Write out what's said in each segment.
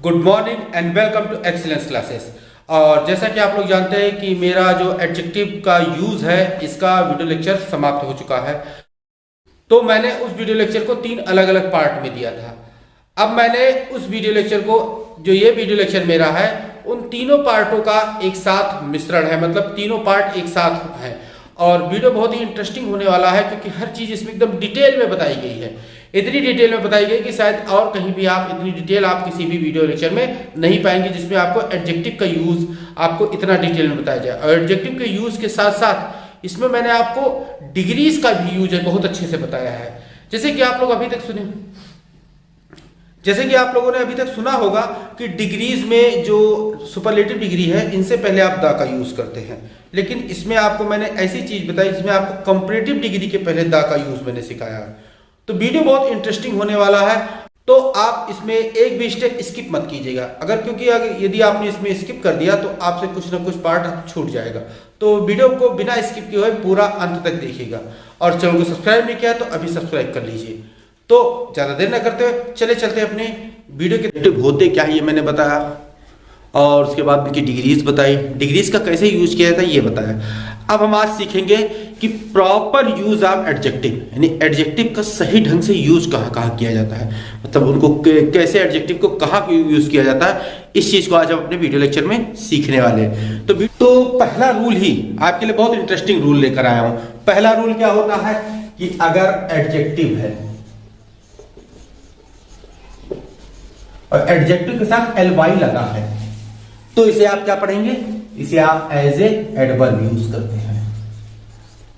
Good morning and welcome to excellence classes. और जैसा कि आप लोग जानते हैं कि मेरा जो एडजेक्टिव का यूज है इसका वीडियो लेक्चर समाप्त हो चुका है। तो मैंने उस वीडियो लेक्चर को 3 अलग अलग पार्ट में दिया था। अब मैंने उस वीडियो लेक्चर को, जो ये वीडियो लेक्चर मेरा है, उन तीनों पार्टों का एक साथ मिश्रण है, मतलब तीनों पार्ट एक साथ है। और वीडियो बहुत ही इंटरेस्टिंग होने वाला है क्योंकि हर चीज इसमें एकदम डिटेल में बताई गई है। इतनी डिटेल में बताई गई कि शायद और कहीं भी आप इतनी डिटेल आप किसी भी वीडियो लेक्चर में नहीं पाएंगे जिसमें आपको एडजेक्टिव का यूज आपको इतना डिटेल में बताया जाए। और एडजेक्टिव के यूज के साथ साथ इसमें मैंने आपको डिग्रीज का भी यूज है बहुत अच्छे से बताया है। जैसे कि आप लोग अभी तक सुने, जैसे कि आप लोगों ने अभी तक सुना होगा कि डिग्रीज में जो सुपरलेटिव डिग्री है इनसे पहले आप द का यूज करते हैं, लेकिन इसमें आपको मैंने ऐसी चीज बताई जिसमें आपको कंपैरेटिव डिग्री के पहले द का यूज मैंने सिखाया है। तो वीडियो बहुत इंटरेस्टिंग होने वाला है, तो आप इसमें एक भी स्टेप स्किप मत कीजिएगा। क्योंकि यदि आपने इसमें स्किप कर दिया तो आपसे कुछ ना कुछ पार्ट छूट जाएगा। तो वीडियो को बिना स्किप किए हुए पूरा अंत तक देखिएगा। और चैनल को सब्सक्राइब नहीं किया तो अभी सब्सक्राइब कर लीजिए। तो ज्यादा देर ना करते हुए चले चलते अपने वीडियो के एडजेक्टिव होते क्या है ये मैंने बताया, और उसके बाद इनकी डिग्रीज बताई, डिग्रीज का कैसे यूज किया जाता है ये बताया। अब हम आज सीखेंगे कि प्रॉपर यूज ऑफ एडजेक्टिव, यानी एडजेक्टिव का सही ढंग से यूज कहाँ किया जाता है, मतलब उनको कैसे एडजेक्टिव को कहाँ यूज किया जाता है, इस चीज को आज हम अपने वीडियो लेक्चर में सीखने वाले हैं। तो पहला रूल ही आपके लिए बहुत इंटरेस्टिंग रूल लेकर आया हूं। पहला रूल क्या होता है कि अगर एडजेक्टिव है और एडजेक्टिव के साथ एलवाई लगा है तो इसे आप क्या पढ़ेंगे, इसे आप एज ए एडवर्ब यूज करते हैं।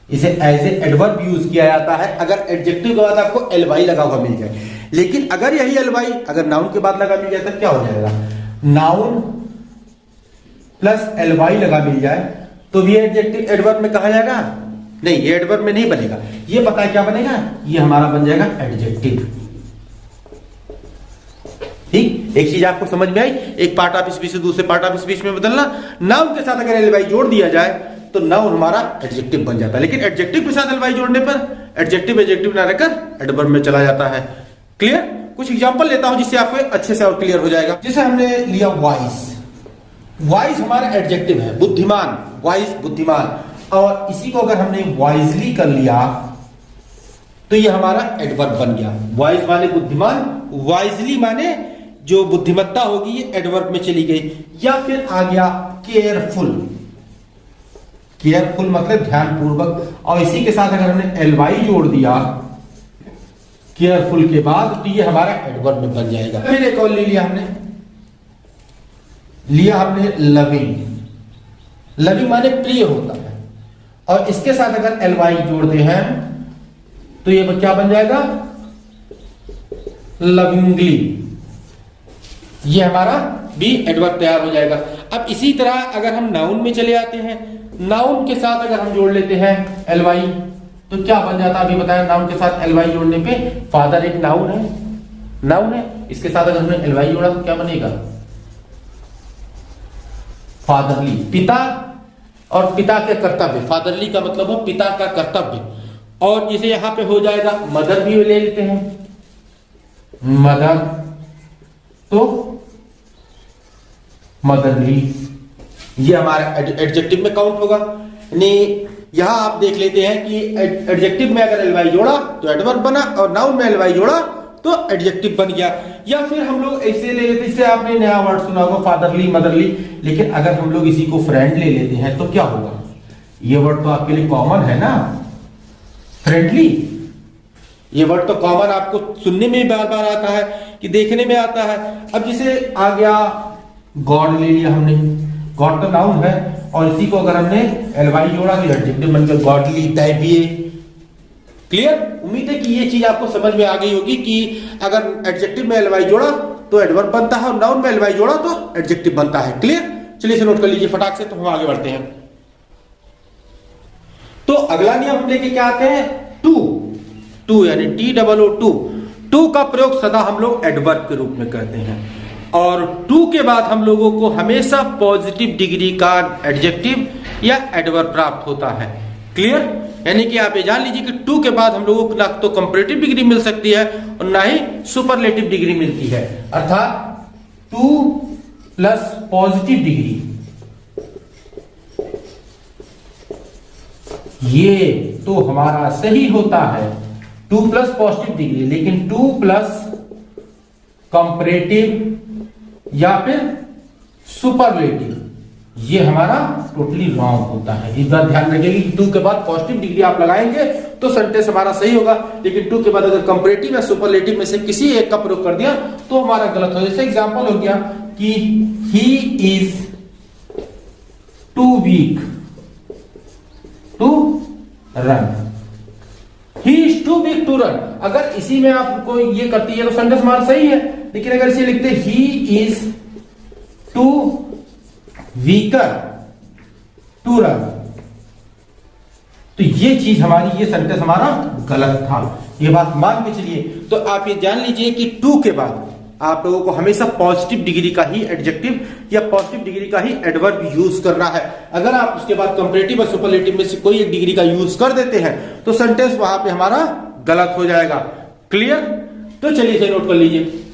इसे एज ए एडवर्ब यूज किया जाता है अगर एडजेक्टिव के बाद आपको एलवाई लगा हुआ मिल जाए। लेकिन अगर यही एलवाई अगर नाउन के बाद लगा मिल जाए तब क्या हो जाएगा, नाउन प्लस एलवाई लगा मिल जाए तो भी एडजेक्टिव एडवर्ब में कहा जाएगा नहीं, ये एडवर्ब में नहीं बनेगा। ये पता है क्या बनेगा, ये हमारा बन जाएगा एडजेक्टिव। ठीक, एक चीज आपको समझ में आई, एक पार्ट ऑफ स्पीच से दूसरे पार्ट ऑफ स्पीच में बदलना। नाउन के साथ अगर एलवाई जोड़ दिया जाए तो नाउन हमारा एडजेक्टिव बन जाता है, लेकिन एडजेक्टिव के साथ एलवाई जोड़ने पर एडजेक्टिव एडजेक्टिव ना रहकर एडवर्ब में चला जाता है। क्लियर? कुछ एग्जांपल लेता हूं जिससे आपको अच्छे से और क्लियर हो जाएगा। जैसे हमने लिया वाइस, वाइस हमारा एडजेक्टिव है, बुद्धिमान, वाइस बुद्धिमान, और इसी को अगर हमने वाइजली कर लिया तो ये हमारा एडवर्ब बन गया। वाइज माने बुद्धिमान, वाइजली माने जो बुद्धिमत्ता होगी ये एडवर्ब में चली गई। या फिर आ गया केयरफुल, केयरफुल मतलब ध्यानपूर्वक, और इसी के साथ अगर हमने एलवाई जोड़ दिया केयरफुल के बाद तो ये हमारा एडवर्ब में बन जाएगा। फिर एक और ले लिया हमने लविंग, लविंग माने प्रिय होता है, और इसके साथ अगर एलवाई जोड़ते हैं तो ये क्या बन जाएगा, लविंगली। ये हमारा भी एडवर्ब तैयार हो जाएगा। अब इसी तरह अगर हम नाउन में चले आते हैं, नाउन के साथ अगर हम जोड़ लेते हैं एलवाई तो क्या बन जाता है, अभी बताया। नाउन के साथ एलवाई जोड़ने पे फादर एक नाउन है, नाउन है, इसके साथ अगर हमने एलवाई जोड़ा तो क्या बनेगा, फादरली, पिता, और पिता के कर्तव्य, फादरली का मतलब हो पिता का कर्तव्य। और जैसे यहां पे हो जाएगा मदर भी ले लेते हैं, मदर तो मदरली, ये हमारा एडजेक्टिव में काउंट होगा। यानी यहां आप देख लेते हैं कि एडजेक्टिव में अगर एलवाई जोड़ा तो एडवर्ब बना, और नाउन में एलवाई जोड़ा तो एडजेक्टिव बन गया। या फिर हम लोग ऐसे ले लेते, इससे आपने नया वर्ड सुना होगा फादरली, मदरली, लेकिन अगर हम लोग इसी को फ्रेंड ले लेते हैं तो क्या होगा, ये वर्ड तो आपके लिए कॉमन है ना, फ्रेंडली। ये वर्ड तो कॉमन आपको सुनने में बार बार आता है कि देखने में आता है। अब जैसे आ गया गॉड, ले लिया हमने, गॉड तो नाउन है, और इसी को अगर हमने एलवाई जोड़ा तो एडजेक्टिव बनकर गॉडली, दैवीय। क्लियर? उम्मीद है कि ये चीज आपको समझ में आ गई होगी कि अगर एडजेक्टिव में एलवाई जोड़ा तो एडवर्ब बनता है, और नाउन में एलवाई जोड़ा तो एडजेक्टिव बनता है। क्लियर? चलिए इसे नोट कर लीजिए फटाक से, तो हम आगे बढ़ते हैं। तो अगला नियम हम लेके क्या आते हैं, टू, यानी TOO, टू का प्रयोग सदा हम लोग एडवर्ब के रूप में करते हैं, और टू के बाद हम लोगों को हमेशा पॉजिटिव डिग्री का एडजेक्टिव या एडवर्ब प्राप्त होता है। क्लियर? यानी कि आप ये जान लीजिए कि टू के बाद हम लोगों को ना तो कंपैरेटिव डिग्री मिल सकती है और ना ही सुपरलेटिव डिग्री मिलती है। अर्थात 2 प्लस पॉजिटिव डिग्री, ये तो हमारा सही होता है 2 प्लस पॉजिटिव डिग्री, लेकिन 2 प्लस कंपैरेटिव या फिर सुपरलेटिव ये हमारा टोटली रॉन्ग होता है। इस बात ध्यान रखिएगा कि 2 के बाद पॉजिटिव डिग्री आप लगाएंगे तो सेंटेंस हमारा सही होगा, लेकिन 2 के बाद अगर कंपैरेटिव या सुपरलेटिव में से किसी एक का प्रयोग कर दिया तो हमारा गलत हो। जैसे एग्जांपल हो गया कि he is too weak to run, he is too weak to run. अगर इसी में आपको ये करती है तो सेंटेंस हमारा सही है, लेकिन अगर इसे लिखते he is too weaker to run तो ये चीज हमारी, ये सेंटेंस हमारा गलत था। ये बात मान के चलिए। तो आप ये जान लीजिए कि 2 के बाद आप लोगों को हमेशा पॉजिटिव डिग्री का ही एडजेक्टिव या पॉजिटिव डिग्री का ही एडवर्ब यूज करना है। अगर आप उसके बाद कंपैरेटिव और सुपरलेटिव में से कोई एक डिग्री का यूज कर देते हैं तो सेंटेंस वहां पे हमारा गलत हो जाएगा। क्लियर? तो चलिए इसे नोट कर लीजिए।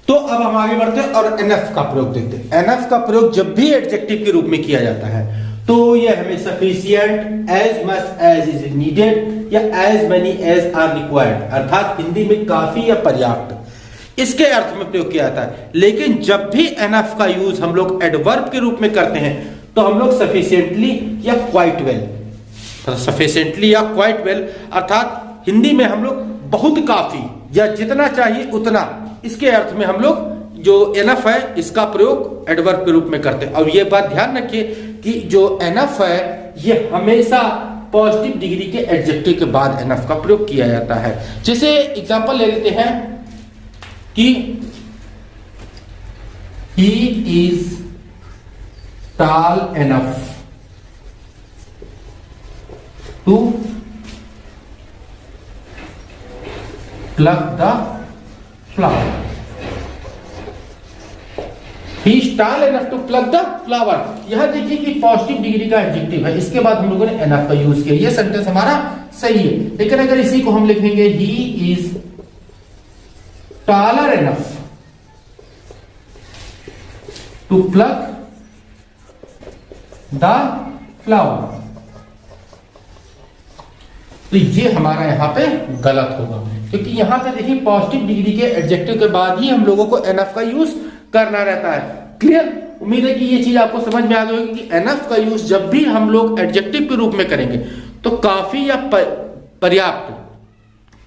तो अब हम आगे बढ़ते हैं और एनएफ का प्रयोग देखते हैं। एनएफ का प्रयोग जब भी एडजेक्टिव के रूप में किया जाता है तो यह हमें sufficient, as much as is needed या as many as are required, अर्थात हिंदी में काफी या पर्याप्त, इसके अर्थ में प्रयोग किया जाता है। लेकिन जब भी एनएफ का यूज हम लोग एडवर्ब के रूप में करते हैं तो हम लोग सफिशिएंटली या क्वाइट वेल, सफिशिएंटली या क्वाइट वेल अर्थात हिंदी में हम लोग बहुत काफी या जितना चाहिए उतना, इसके अर्थ में हम लोग जो एनफ है इसका प्रयोग एडवर्ब के रूप में करते हैं। और ये बात ध्यान रखिए कि जो एनफ है ये हमेशा पॉजिटिव डिग्री के एडजेक्टिव के बाद एनफ का प्रयोग किया जाता है। जैसे एग्जांपल ले लेते हैं कि he is tall enough to pluck the flower, he is tall enough to pluck the flower. यह देखिए कि पॉजिटिव डिग्री का एडजेक्टिव है, इसके बाद हम लोगों ने एनफ का यूज किया, ये सेंटेंस हमारा सही है। लेकिन अगर इसी को हम लिखेंगे he is taller enough to pluck the flower तो ये हमारा यहां पे गलत होगा, क्योंकि यहां पे देखिए पॉजिटिव डिग्री के एडजेक्टिव के बाद ही हम लोगों को एनएफ का यूज करना रहता है। क्लियर? उम्मीद है कि ये चीज आपको समझ में आ गई होगी कि एनएफ का यूज जब भी हम लोग एडजेक्टिव के रूप में करेंगे तो काफी या पर्याप्त,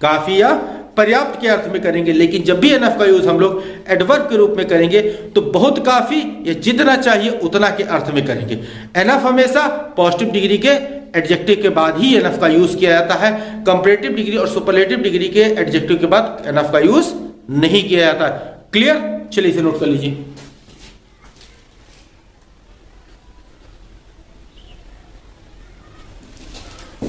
काफी या पर्याप्त के अर्थ में करेंगे। लेकिन जब भी एनएफ का यूज हम लोग एडवर्ब के रूप में करेंगे तो बहुत काफी या जितना चाहिए उतना के अर्थ में करेंगे। एनएफ हमेशा पॉजिटिव डिग्री के एडजेक्टिव के बाद ही एनएफ का यूज किया जाता है। कंपैरेटिव डिग्री और सुपरलेटिव डिग्री के एडजेक्टिव के बाद एनएफ का यूज नहीं किया जाता। क्लियर? चलिए इसे नोट कर लीजिए।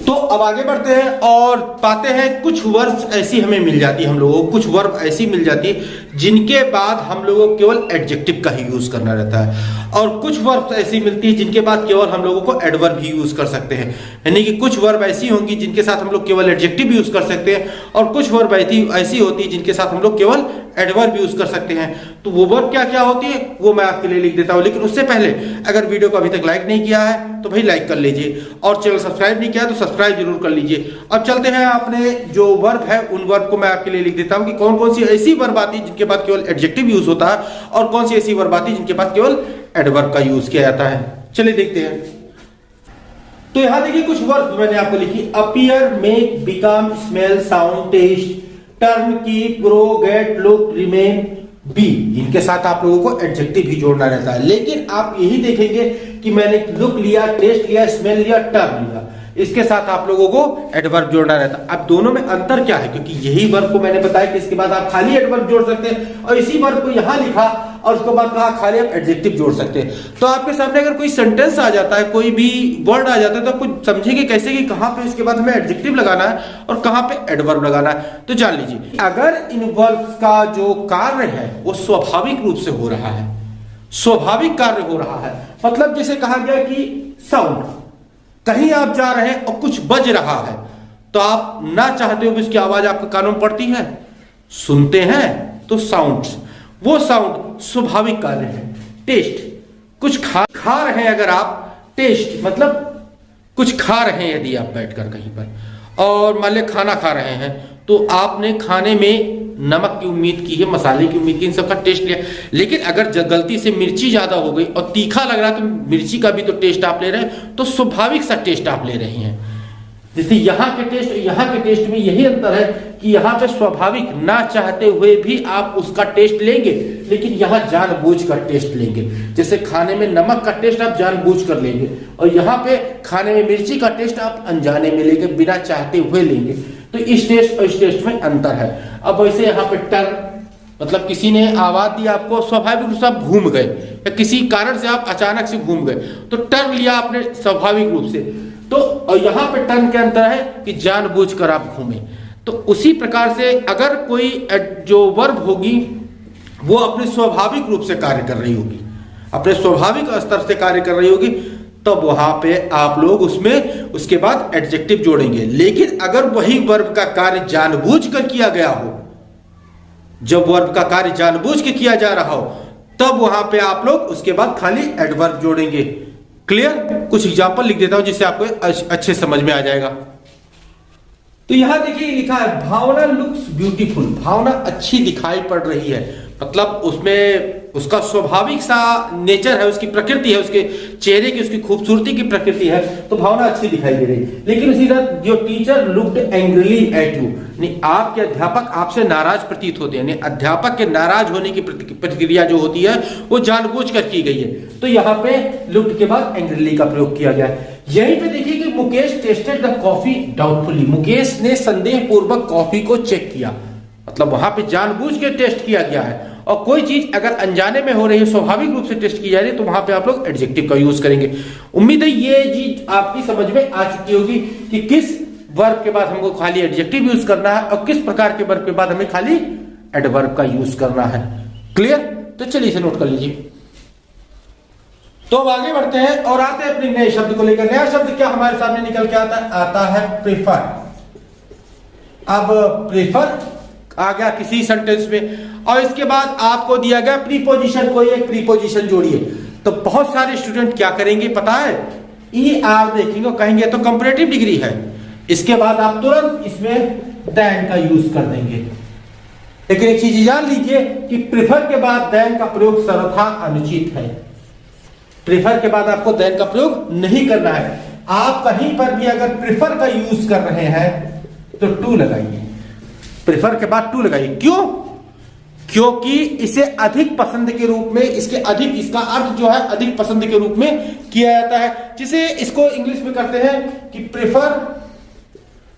तो अब आगे बढ़ते हैं और पाते हैं कुछ वर्ब्स ऐसी हमें मिल जाती है, हम लोगों को कुछ वर्ब ऐसी मिल जाती है जिनके बाद हम लोगों को केवल एडजेक्टिव का ही यूज करना रहता है, और कुछ वर्ब ऐसी मिलती है जिनके बाद केवल हम लोगों को एडवर्ब ही यूज कर सकते हैं। यानी कि कुछ वर्ब ऐसी होंगी जिनके साथ हम लोग केवल एडजेक्टिव यूज कर सकते हैं, और कुछ वर्ब ऐसी होती है जिनके साथ हम लोग केवल एडवर्ब यूज कर सकते हैं। तो वो वर्ब क्या क्या होती है वो मैं आपके लिए लिख देता हूं, लेकिन उससे पहले अगर वीडियो को अभी तक लाइक नहीं किया है तो भाई लाइक कर लीजिए, और चैनल सब्सक्राइब नहीं किया है तो सब्सक्राइब जरूर कर लीजिए। अब चलते हैं अपने जो वर्ब है उन वर्ब को मैं आपके लिए लिख देता हूं कि कौन कौन सी ऐसी वर्ब आती है जिनके बाद केवल एडजेक्टिव यूज होता है और कौन सी ऐसी वर्ब आती है जिनके बाद केवल एडवर्ब का यूज किया जाता है। चलिए देखते हैं। तो यहां देखिए कुछ वर्ब मैंने आपको लिखी, appear, make, become, smell, sound, taste, turn, keep, grow, get, look, remain, be. इनके साथ आप लोगों को एडजेक्टिव भी जोड़ना रहता है, लेकिन आप यही देखेंगे कि मैंने लुक लिया, टेस्ट लिया, स्मेल लिया, टर्न लिया, इसके साथ आप लोगों को एडवर्ब जोड़ना रहता है। अब दोनों में अंतर क्या है, क्योंकि यही वर्ब को मैंने बताया कि इसके बाद आप खाली एडवर्ब जोड़ सकते हैं, और इसी वर्ब को यहां लिखा और उसके बाद कहा खाली आप एडजेक्टिव जोड़ सकते हैं। तो आपके सामने अगर कोई सेंटेंस आ जाता है, कोई भी वर्ड आ जाता है, तो आप कुछ समझेंगे कैसे कि कहां पे इसके बाद हमें एडजेक्टिव लगाना है और कहां पे एडवर्ब लगाना है। तो जान लीजिए, अगर इन वर्ब्स का जो कार्य है वो स्वाभाविक रूप से हो रहा है, स्वाभाविक कार्य हो रहा है, मतलब जैसे कहा गया कि साउंड, कहीं आप जा रहे हैं और कुछ बज रहा है तो आप ना चाहते हो भी उसकी आवाज आपके कानों में पड़ती है, सुनते हैं तो साउंड्स, वो साउंड स्वाभाविक कार्य है। टेस्ट, कुछ खा रहे हैं अगर आप, टेस्ट मतलब कुछ खा रहे हैं यदि आप बैठकर कहीं पर और मान लिया खाना खा रहे हैं तो आपने खाने में नमक की उम्मीद की है, मसाले की उम्मीद की, इन सबका टेस्ट लिया। लेकिन अगर गलती से मिर्ची ज्यादा हो गई और तीखा लग रहा है तो मिर्ची का भी तो टेस्ट आप ले रहे हैं, तो स्वाभाविक सा टेस्ट आप ले रहे हैं। जैसे यहाँ के टेस्ट यहाँ के टेस्ट में यही अंतर है कि यहाँ पे स्वाभाविक ना चाहते हुए भी आप उसका टेस्ट लेंगे, लेकिन यहाँ जानबूझकर टेस्ट लेंगे। जैसे खाने में नमक का टेस्ट आप जानबूझकर लेंगे और यहाँ पे खाने में मिर्ची का टेस्ट आप अनजाने में लेंगे, बिना चाहते हुए लेंगे। तो इस टेस्ट और इस टेस्ट में अंतर है। अब वैसे यहाँ पे टर्न, मतलब किसी ने आवाज दी आपको, स्वाभाविक रूप से आप घूम गए या किसी कारण से आप अचानक से घूम गए तो टर्न लिया आपने स्वाभाविक रूप से। तो और यहाँ पे टर्न के अंतर है कि जानबूझकर आप घूमे। तो उसी प्रकार से अगर कोई जो वर्ब होगी वो अपने स्वाभाविक रूप से कार्य कर रही होगी, अपने स्वाभाविक स्तर से कार्य कर रही होगी, तब वहां पे आप लोग उसमें उसके बाद एडजेक्टिव जोड़ेंगे। लेकिन अगर वही वर्ब का कार्य जानबूझकर किया गया हो, जब वर्ब का कार्य जानबूझ के किया जा रहा हो, तब वहां पे आप लोग उसके बाद खाली एडवर्ब जोड़ेंगे। क्लियर? कुछ एग्जांपल लिख देता हूं जिससे आपको अच्छे समझ में आ जाएगा। तो यहां देखिए लिखा है भावना लुक्स ब्यूटीफुल, भावना अच्छी दिखाई पड़ रही है, मतलब उसमें उसका स्वाभाविक सा नेचर है, उसकी प्रकृति है, उसके चेहरे की उसकी खूबसूरती की प्रकृति है, तो भावना अच्छी दिखाई दे रही। लेकिन उसी तरह जो teacher looked angrily at you, आपके अध्यापक आपसे नाराज प्रतीत होते हैं, अध्यापक के नाराज होने की प्रतिक्रिया जो होती है वो जानबूझकर की गई है। तो यहाँ पे लुक्ड के बाद एंग्रीली का प्रयोग किया गया है। यहीं पे देखिए कि Mukesh tested the coffee doubtfully, Mukesh ने संदेह पूर्वक कॉफी को चेक किया, मतलब वहां पे जानबूझ के टेस्ट किया गया है। और कोई चीज अगर अनजाने में हो रही है, स्वाभाविक रूप से टेस्ट की जा रही है, तो वहां पे आप लोग एडजेक्टिव का यूज करेंगे। उम्मीद है ये चीज आपकी समझ में आ चुकी होगी कि किस वर्ब के बाद हमको खाली एडजेक्टिव यूज करना है और किस प्रकार के वर्ब के बाद हमें खाली एडवर्ब का यूज करना है। क्लियर? तो चलिए इसे नोट कर लीजिए। तो अब आगे बढ़ते हैं और आते हैं अपने नए शब्द को लेकर। नया शब्द क्या हमारे सामने निकल के आता है प्रेफर। अब प्रेफर आ गया किसी सेंटेंस में और इसके बाद आपको दिया गया प्रीपोजिशन, कोई एक प्रीपोजिशन जोड़िए। तो बहुत सारे स्टूडेंट क्या करेंगे पता है, ई आर देखेंगे और कहेंगे तो कंपैरेटिव डिग्री है, इसके बाद आप तुरंत इसमें देन का यूज कर देंगे। लेकिन एक चीज जान लीजिए कि प्रेफर के बाद देन का प्रयोग सर्वथा अनुचित है। प्रेफर के बाद आपको देन का प्रयोग नहीं करना है। आप कहीं पर भी अगर प्रेफर का यूज कर रहे हैं तो टू लगाइए, प्रेफर के बाद टू लगाइए। क्यों? क्योंकि इसे अधिक पसंद के रूप में, इसका अर्थ जो है अधिक पसंद के रूप में किया जाता है, जिसे इसको इंग्लिश में करते हैं कि प्रेफर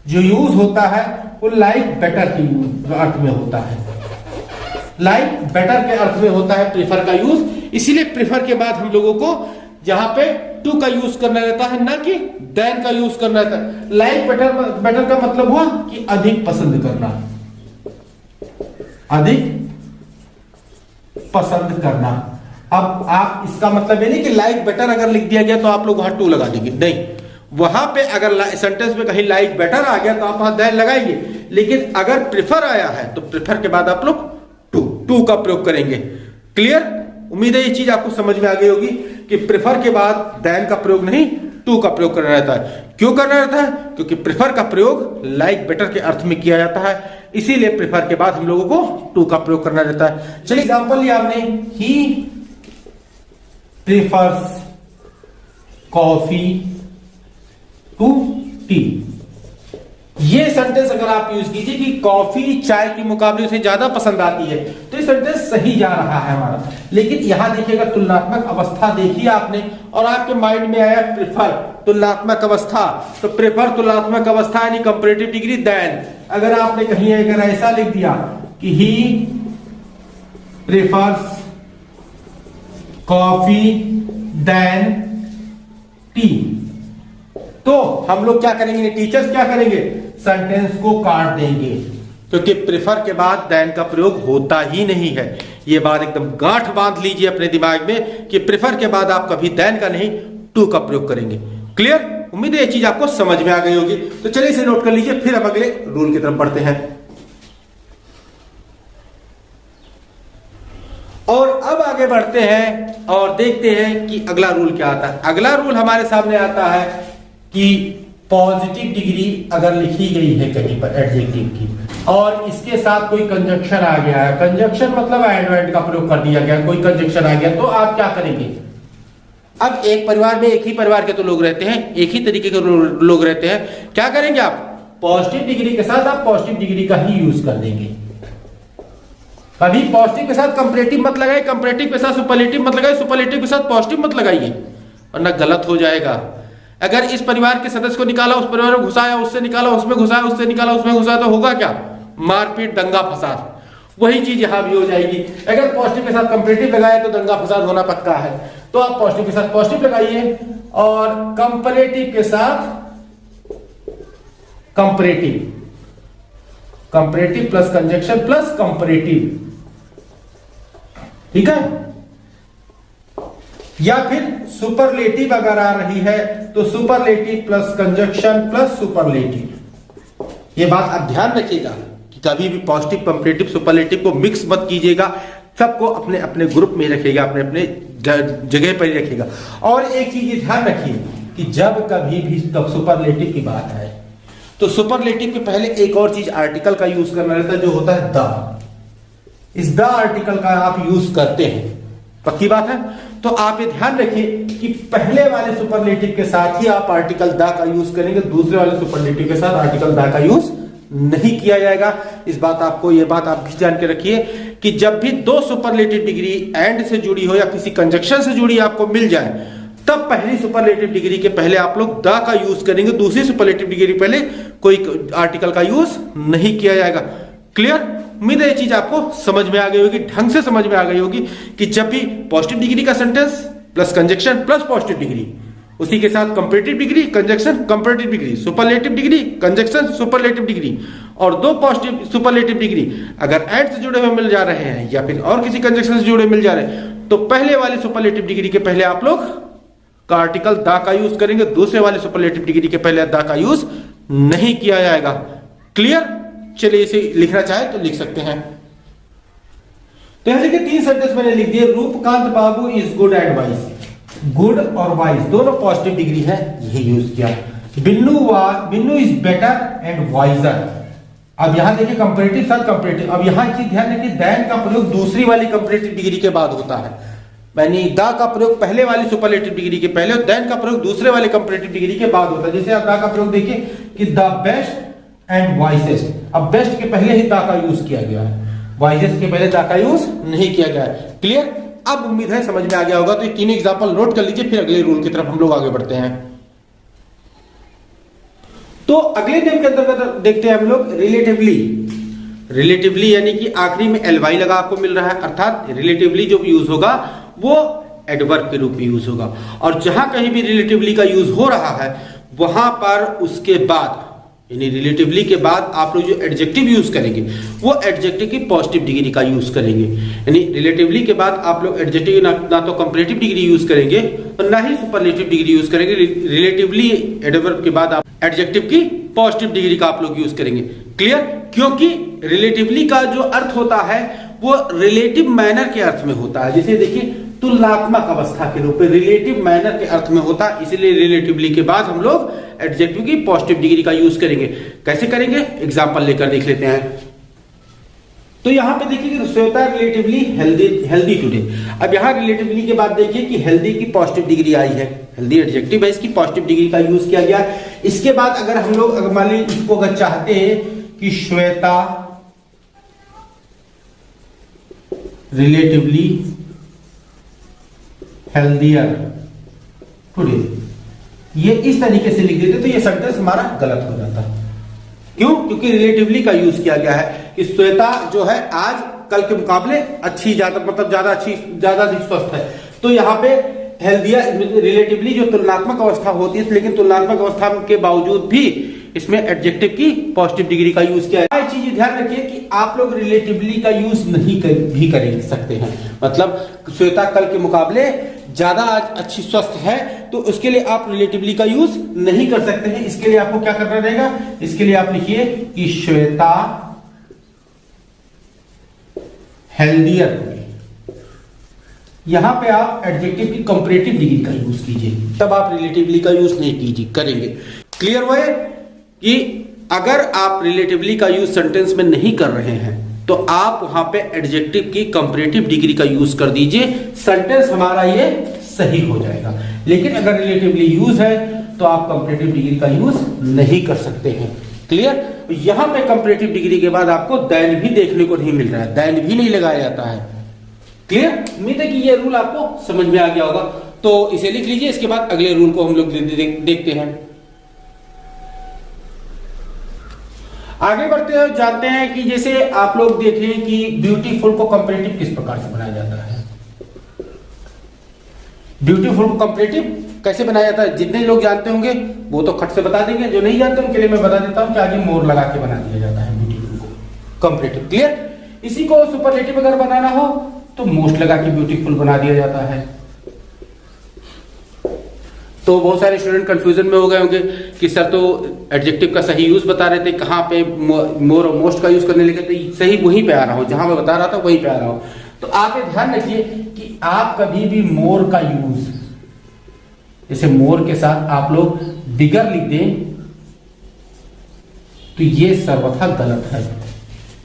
जो यूज होता है वो लाइक बेटर के अर्थ में होता है, लाइक बेटर के अर्थ में होता है प्रेफर का यूज। इसीलिए प्रेफर के बाद हम लोगों को जहां पे टू का यूज करना रहता है, ना कि देन का यूज करना रहता है। लाइक बेटर का मतलब हुआ कि अधिक पसंद करना, अधिक पसंद करना। अब आप इसका मतलब ये नहीं कि लाइक बेटर अगर लिख दिया गया तो आप लोग वहां टू लगा देंगे, नहीं। वहां पे अगर सेंटेंस में कहीं लाइक बेटर आ गया तो आप वहां देन लगाएंगे। लेकिन अगर प्रेफर आया है तो प्रेफर के बाद आप लोग टू का प्रयोग करेंगे। क्लियर? उम्मीद है ये चीज आपको समझ में आ गई होगी कि प्रेफर के बाद देन का प्रयोग नहीं, टू का प्रयोग करना रहता है। क्यों करना रहता है? क्योंकि प्रेफर का प्रयोग लाइक बेटर के अर्थ में किया जाता है, इसीलिए प्रेफर के बाद हम लोगों को टू का प्रयोग करना रहता है। चलिए एग्जांपल लिया आपने, he prefers coffee to tea. ये सेंटेंस अगर आप यूज कीजिए कि कॉफी चाय के मुकाबले उसे ज्यादा पसंद आती है, तो ये सेंटेंस सही जा रहा है हमारा। लेकिन यहां देखिएगा तुलनात्मक अवस्था देखिए आपने और आपके माइंड में आया प्रेफर तुलनात्मक अवस्था, तो प्रेफर तुलनात्मक अवस्था यानी कंपैरेटिव डिग्री देन। अगर आपने कहीं अगर ऐसा लिख दिया कि he prefers coffee than tea, तो हम लोग क्या करेंगे, टीचर्स क्या करेंगे, सेंटेंस को काट देंगे, क्योंकि प्रेफर के बाद देन का प्रयोग होता ही नहीं है। ये बात एकदम गांठ बांध लीजिए अपने दिमाग में कि प्रेफर के बाद आप कभी देन का नहीं टू का प्रयोग करेंगे। क्लियर? उम्मीद है ये चीज आपको समझ में आ गई होगी। तो चलिए इसे नोट कर लीजिए, फिर हम अगले रूल की तरफ बढ़ते हैं। और अब आगे बढ़ते हैं और देखते हैं कि अगला रूल क्या आता है। अगला रूल हमारे सामने आता है कि पॉजिटिव डिग्री अगर लिखी गई है कहीं पर एडजेक्टिव की और इसके साथ कोई कंजक्शन आ गया है, कंजक्शन मतलब एडवर्ब का प्रयोग कर दिया गया, कोई कंजक्शन आ गया, तो आप क्या करेंगे। अब एक परिवार में एक ही परिवार के तो लोग रहते हैं, एक ही तरीके के लोग रहते हैं, क्या करेंगे आप पॉजिटिव डिग्री के साथ आप पॉजिटिव डिग्री का ही यूज कर देंगे। कभी पॉजिटिव के साथ कंपैरेटिव मत लगाइए, कंपैरेटिव के साथ सुपरलेटिव मत लगाइए, सुपरलेटिव के साथ पॉजिटिव मत लगाइए, वरना गलत हो जाएगा। अगर इस परिवार के सदस्य को निकाला उस परिवार में घुसाया, उससे निकाला उसमें घुसाया, उससे निकाला उसमें घुसाया, तो होगा क्या, मारपीट दंगा फसाद। वही चीज यहां भी हो जाएगी। अगर पॉजिटिव के साथ कंपैरेटिव लगाया तो दंगा फसाद होना पक्का है। तो आप पॉजिटिव के साथ पॉजिटिव लगाइए और कंपैरेटिव के साथ comparative, comparative plus conjunction plus comparative, ठीक है। या फिर सुपरलेटिव अगर आ रही है तो superlative plus conjunction plus superlative. ये बात आप ध्यान रखिएगा कि कभी भी पॉजिटिव कंपैरेटिव सुपरलेटिव को मिक्स मत कीजिएगा, सबको अपने अपने ग्रुप में रखिएगा, अपने अपने जगह पर ही रखिएगा। और एक चीज ये ध्यान रखिए कि जब कभी भी सुपरलेटिव की बात आए तो सुपरलेटिव के पहले एक और चीज आर्टिकल का यूज करना रहता है, जो होता है द। इस द आर्टिकल का आप यूज करते हैं, पक्की बात है। तो आप ये ध्यान रखिए कि पहले वाले सुपरलेटिव के साथ ही आप आर्टिकल द का यूज करेंगे, दूसरे वाले सुपरलेटिव के साथ आर्टिकल द का यूज नहीं किया जाएगा। इस बात आपको, ये बात आप भी जान के रखिए कि जब भी दो सुपरलेटिव डिग्री एंड से जुड़ी हो या किसी कंजक्शन से जुड़ी आपको मिल जाए, तब पहली सुपरलेटिव डिग्री के पहले आप लोग द का यूज करेंगे, दूसरी सुपरलेटिव डिग्री पहले कोई आर्टिकल का यूज नहीं किया जाएगा। क्लियर? उम्मीद है ये चीज आपको समझ में आ गई होगी, ढंग से समझ में आ गई होगी कि जब भी पॉजिटिव डिग्री का sentence plus conjunction plus positive degree, उसी के साथ comparative degree conjunction comparative degree, superlative degree conjunction superlative degree, और दो पॉजिटिव सुपरलेटिव डिग्री अगर एंड से जुड़े हुए मिल जा रहे हैं या फिर और किसी कंजक्शन से जुड़े मिल जा रहे हैं, तो पहले वाले सुपरलेटिव डिग्री के पहले आप लोग का आर्टिकल द का यूज करेंगे, दूसरे वाले सुपरलेटिव डिग्री के पहले द का यूज नहीं किया जाएगा। क्लियर? चलिए इसे लिखना चाहे तो लिख सकते हैं। तो यहां देखिए 3 सेंटेंस मैंने लिख दिए। Roopkant Babu is good and wise. Good और वाइज दोनों पॉजिटिव डिग्री है, यही यूज किया। Binnu is better and wiser. अब यहां देखिए कंपैरेटिव साथ कंपैरेटिव। अब यहां चीज ध्यान रखिए, दैन का प्रयोग दूसरी वाली कंपैरेटिव डिग्री के बाद होता है, यानी द का प्रयोग पहले वाली सुपरलेटिव डिग्री के पहले और दैन का प्रयोग दूसरे वाले कंपैरेटिव डिग्री के बाद होता है। जैसे आप द का प्रयोग देखिए कि द बेस्ट एंड वाइसेस्ट। अब बेस्ट के पहले ही द का यूज किया गया है, वाइसेस्ट के पहले द का यूज नहीं किया गया है। क्लियर? अब उम्मीद है समझ में आ गया होगा। तो ये तीनों एग्जांपल नोट कर लीजिए, फिर अगले रूल की तरफ हम लोग आगे बढ़ते हैं। तो अगले नियम के अंतर्गत देखते हैं हम लोग रिलेटिवली। रिलेटिवली यानी कि आखिरी में एलवाई लगा आपको मिल रहा है, अर्थात रिलेटिवली जो भी यूज होगा वो एडवर्ब के रूप में यूज होगा। और जहां कहीं भी रिलेटिवली का यूज हो रहा है वहां पर उसके बाद यानी रिलेटिवली के बाद आप लोग जो एडजेक्टिव यूज करेंगे वो एडजेक्टिव की पॉजिटिव डिग्री का यूज करेंगे। यानी रिलेटिवली के बाद आप लोग एडजेक्टिव ना तो कंपैरेटिव डिग्री यूज करेंगे और ना ही सुपरलेटिव डिग्री यूज करेंगे। रिलेटिवली एडवर्ब के बाद आप एडजेक्टिव की पॉजिटिव डिग्री का आप लोग यूज करेंगे। क्लियर? क्योंकि रिलेटिवली का जो अर्थ होता है वो रिलेटिव मैनर के अर्थ में होता है। जैसे देखिए तुलनात्मक अवस्था के रूप में रिलेटिव मैनर के अर्थ में होता है, इसलिए रिलेटिवली के बाद हम लोग एडजेक्टिव की पॉजिटिव डिग्री का यूज करेंगे। कैसे करेंगे एग्जांपल लेकर देख लेते हैं। तो यहां पे देखिए कि श्वेता रिलेटिवली हेल्दी टुडे। अब यहां रिलेटिवली के बाद देखिए कि हेल्दी की पॉजिटिव डिग्री आई है, हेल्दी एडजेक्टिव है, इसकी पॉजिटिव डिग्री का यूज किया गया। इसके बाद अगर हम लोग मान लीजिए इसको अगर चाहते हैं कि श्वेता रिलेटिवली हेल्दियर टुडे, ये इस तरीके से लिख देते तो ये सेंटेंस हमारा गलत हो जाता। क्यों? क्योंकि रिलेटिवली का यूज किया गया है कि श्वेता जो है आज कल के मुकाबले अच्छी, ज्यादा मतलब ज्यादा अच्छी, ज्यादा स्वस्थ है। तो यहाँ पे हेल्दियर रिलेटिवली जो तुलनात्मक अवस्था होती है, लेकिन तुलनात्मक अवस्था के बावजूद भी इसमें एडजेक्टिव की पॉजिटिव डिग्री का यूज किया है। चीज ध्यान रखिए कि आप लोग रिलेटिवली का यूज नहीं भी कर सकते हैं। मतलब श्वेता कल के मुकाबले ज्यादा आज अच्छी स्वस्थ है तो उसके लिए आप रिलेटिवली का यूज नहीं कर सकते हैं। इसके लिए आपको क्या करना रहेगा, इसके लिए आप लिखिए कि श्वेता हेल्दियर यहां पे आप एडजेक्टिव की कंपैरेटिव डिग्री का यूज कीजिए, तब आप रिलेटिवली का यूज नहीं कीजिए करेंगे। क्लियर हुआ है कि अगर आप रिलेटिवली का यूज सेंटेंस में नहीं कर रहे हैं तो आप वहां पे एडजेक्टिव की कंपैरेटिव डिग्री का यूज कर दीजिए, सेंटेंस हमारा ये सही हो जाएगा। लेकिन अगर रिलेटिवली यूज है तो आप कंपैरेटिव डिग्री का यूज नहीं कर सकते हैं। क्लियर? यहां पे कंपैरेटिव डिग्री के बाद आपको दैन भी देखने को नहीं मिल रहा है, दैन भी नहीं लगाया जाता है। क्लियर? उम्मीद है कि ये रूल आपको समझ में आ गया होगा, तो इसे लिख लीजिए। इसके बाद अगले रूल को हम लोग देखते हैं। आगे बढ़ते हैं, जानते हैं कि जैसे आप लोग देखें कि ब्यूटीफुल को कंपैरेटिव किस प्रकार से बनाया जाता है। ब्यूटीफुल को कंपैरेटिव कैसे बनाया जाता है, जितने लोग जानते होंगे वो तो खट से बता देंगे, जो नहीं जानते उनके लिए मैं बता देता हूं कि आगे मोर लगा के बना दिया जाता है ब्यूटीफुल को कंपैरेटिव। क्लियर? इसी को सुपरलेटिव अगर बनाना हो तो मोस्ट लगा के ब्यूटीफुल बना दिया जाता है। तो बहुत सारे स्टूडेंट कंफ्यूजन में हो गए होंगे कि सर तो एडजेक्टिव का सही यूज बता रहे थे, कहां पे मोर और मोस्ट का यूज करने लगे थे, सही वहीं पे आ रहा हूं, जहां मैं बता रहा था वहीं पे आ रहा हूं। तो आप ये ध्यान रखिए कि आप कभी भी मोर का यूज, जैसे मोर के साथ आप लोग बिगर लिख दें तो ये सर्वथा गलत है।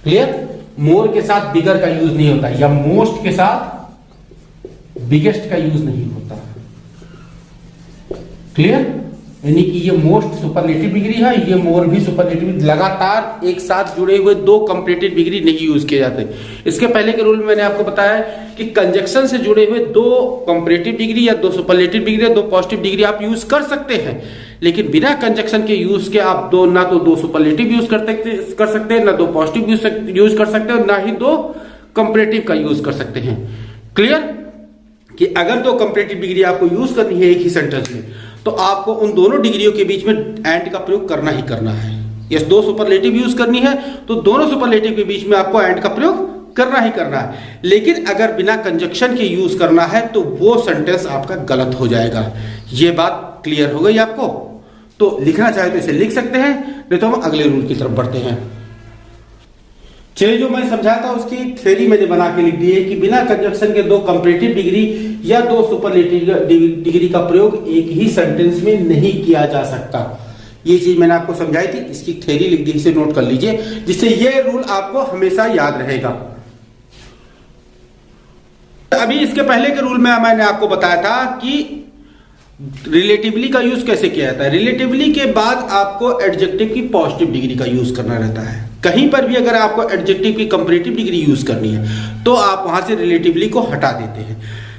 क्लियर? मोर के साथ बिगर का यूज नहीं होता, या मोस्ट के साथ बिगेस्ट का यूज नहीं होता। क्लियर? यानी कि ये मोस्ट सुपरलेटिव डिग्री है, ये मोर भी सुपरलेटिव, लगातार एक साथ जुड़े हुए दो कंपैरेटिव डिग्री नहीं यूज किए जाते। इसके पहले के रूल में मैंने आपको बताया कि कंजक्शन से जुड़े हुए दो कंपैरेटिव डिग्री या दो सुपरलेटिव डिग्री या दो पॉजिटिव डिग्री आप यूज कर सकते हैं, लेकिन बिना कंजक्शन के यूज के आप ना तो दो सुपरलेटिव यूज कर सकते हैं, ना दो पॉजिटिव यूज कर सकते हैं, ना ही दो कंपैरेटिव का यूज कर सकते हैं। क्लियर? कि अगर दो कंपैरेटिव डिग्री आपको यूज करनी है एक ही सेंटेंस में तो आपको उन दोनों डिग्रियों के बीच में एंड का प्रयोग करना ही करना है। यस, दो सुपरलेटिव यूज करनी है तो दोनों सुपरलेटिव के बीच में आपको एंड का प्रयोग करना ही करना है। लेकिन अगर बिना कंजक्शन के यूज करना है तो वो सेंटेंस आपका गलत हो जाएगा। ये बात क्लियर हो गई आपको? तो लिखना चाहे तो इसे लिख सकते हैं, नहीं तो हम अगले रूल की तरफ बढ़ते हैं। चलिए, जो मैं समझाता उसकी थ्योरी मैंने बना के लिख दी है कि बिना कंजक्शन के दो कंपैरेटिव डिग्री या दो सुपरलेटिव डिग्री का प्रयोग एक ही सेंटेंस में नहीं किया जा सकता। ये चीज मैंने आपको समझाई थी, इसकी थ्योरी लिख दी, इसे नोट कर लीजिए, जिससे ये रूल आपको हमेशा याद रहेगा। अभी इसके पहले के रूल में मैंने आपको बताया था कि रिलेटिवली का यूज कैसे किया जाता है। रिलेटिवली के बाद आपको एडजेक्टिव की पॉजिटिव डिग्री का यूज करना रहता है। कहीं पर भी अगर आपको एडजेक्टिव की कंपैरेटिव डिग्री यूज करनी है तो आप वहां से रिलेटिवली को हटा देते हैं।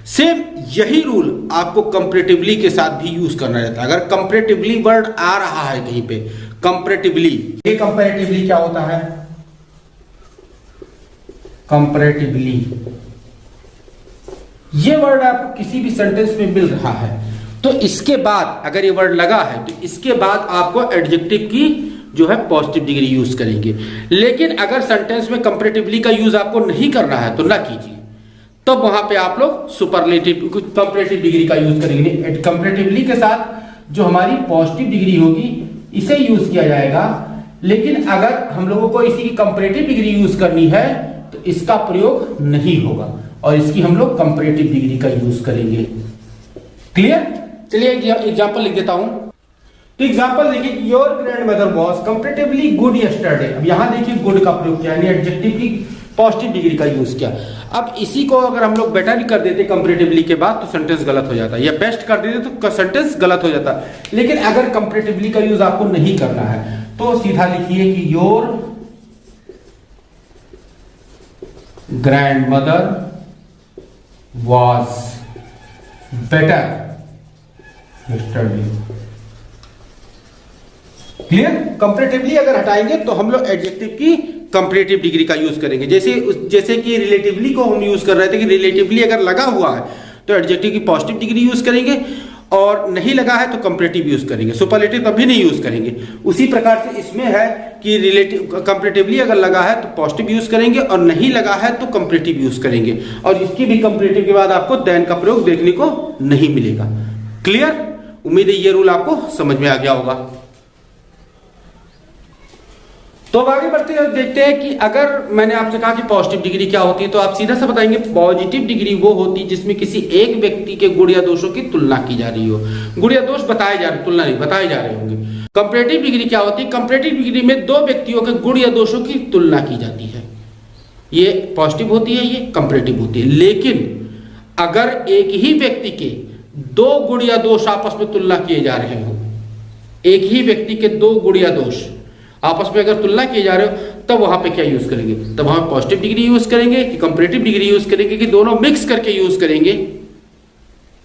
सेम यही रूल आपको कंपैरेटिवली के साथ भी यूज करना रहता है। अगर कंपैरेटिवली वर्ड आ रहा है कहीं पे, कंपैरेटिवली, ये कंपैरेटिवली क्या होता है? कंपैरेटिवली ये वर्ड आपको किसी भी सेंटेंस में मिल रहा है तो इसके बाद अगर ये वर्ड लगा है तो इसके बाद आपको एडजेक्टिव की जो है पॉजिटिव डिग्री यूज करेंगे। लेकिन अगर सेंटेंस में कंपैरेटिवली का यूज आपको नहीं करना है तो ना कीजिए, तब वहां पे आप लोग सुपरलेटिव कंपैरेटिव डिग्री का यूज करेंगे। कंपैरेटिवली के साथ जो हमारी पॉजिटिव डिग्री होगी इसे यूज किया जाएगा। लेकिन अगर हम लोगों को इसी की कंपैरेटिव डिग्री यूज करनी है तो इसका प्रयोग नहीं होगा और इसकी हम लोग कंपैरेटिव डिग्री का यूज करेंगे। क्लियर? चलिए एग्जांपल लिख देता हूं। तो एग्जांपल देखिए, your grandmother was comparatively good yesterday. अब यहां देखिए गुड का प्रयोग किया, यानी एडजेक्टिव की पॉजिटिव डिग्री का यूज किया। अब इसी को अगर हम लोग बेटर कर देते कंपैरेटिवली के बाद तो सेंटेंस गलत हो जाता है, या बेस्ट कर देते तो सेंटेंस गलत हो जाता। लेकिन अगर कंपैरेटिवली का यूज आपको नहीं करना है तो सीधा लिखिए कि your grandmother was better yesterday. Clear? Comparatively अगर हटाएंगे तो हम लोग एडजेक्टिव की कंपैरेटिव डिग्री का यूज करेंगे। जैसे कि रिलेटिवली को हम यूज कर रहे थे कि रिलेटिवली अगर लगा हुआ है तो एडजेक्टिव की पॉजिटिव डिग्री यूज करेंगे और नहीं लगा है तो कंपैरेटिव यूज करेंगे, सुपरलेटिव तभी नहीं यूज करेंगे। उसी प्रकार से इसमें है कि रिलेटिव कंपैरेटिवली अगर लगा है तो पॉजिटिव यूज करेंगे और नहीं लगा है तो कंपैरेटिव यूज करेंगे। और इसकी भी कंपैरेटिव के बाद आपको देन का प्रयोग देखने को नहीं मिलेगा। क्लियर? उम्मीद है ये रूल आपको समझ में आ गया होगा। तो अब आगे बढ़ते हैं, देखते हैं कि अगर मैंने आपसे कहा कि पॉजिटिव डिग्री क्या होती है, तो आप सीधा सा बताएंगे पॉजिटिव डिग्री वो होती है जिसमें किसी एक व्यक्ति के गुण या दोषों की तुलना की जा रही हो। गुण या दोष बताए जा रहे, तुलना नहीं, बताए जा रहे होंगे। कंपैरेटिव डिग्री क्या होती है? कंपैरेटिव डिग्री में दो व्यक्तियों के गुण या दोषों की तुलना की जाती है। ये पॉजिटिव होती है, ये कंपैरेटिव होती है। लेकिन अगर एक ही व्यक्ति के दो गुण या दोष आपस में तुलना किए जा रहे हो, एक ही व्यक्ति के दो गुण या दोष आपस में अगर तुलना किए जा रहे हो, तब वहां पे क्या यूज करेंगे? तब वहां पॉजिटिव डिग्री यूज करेंगे कि कंपैरेटिव डिग्री यूज करेंगे कि दोनों मिक्स करके यूज करेंगे?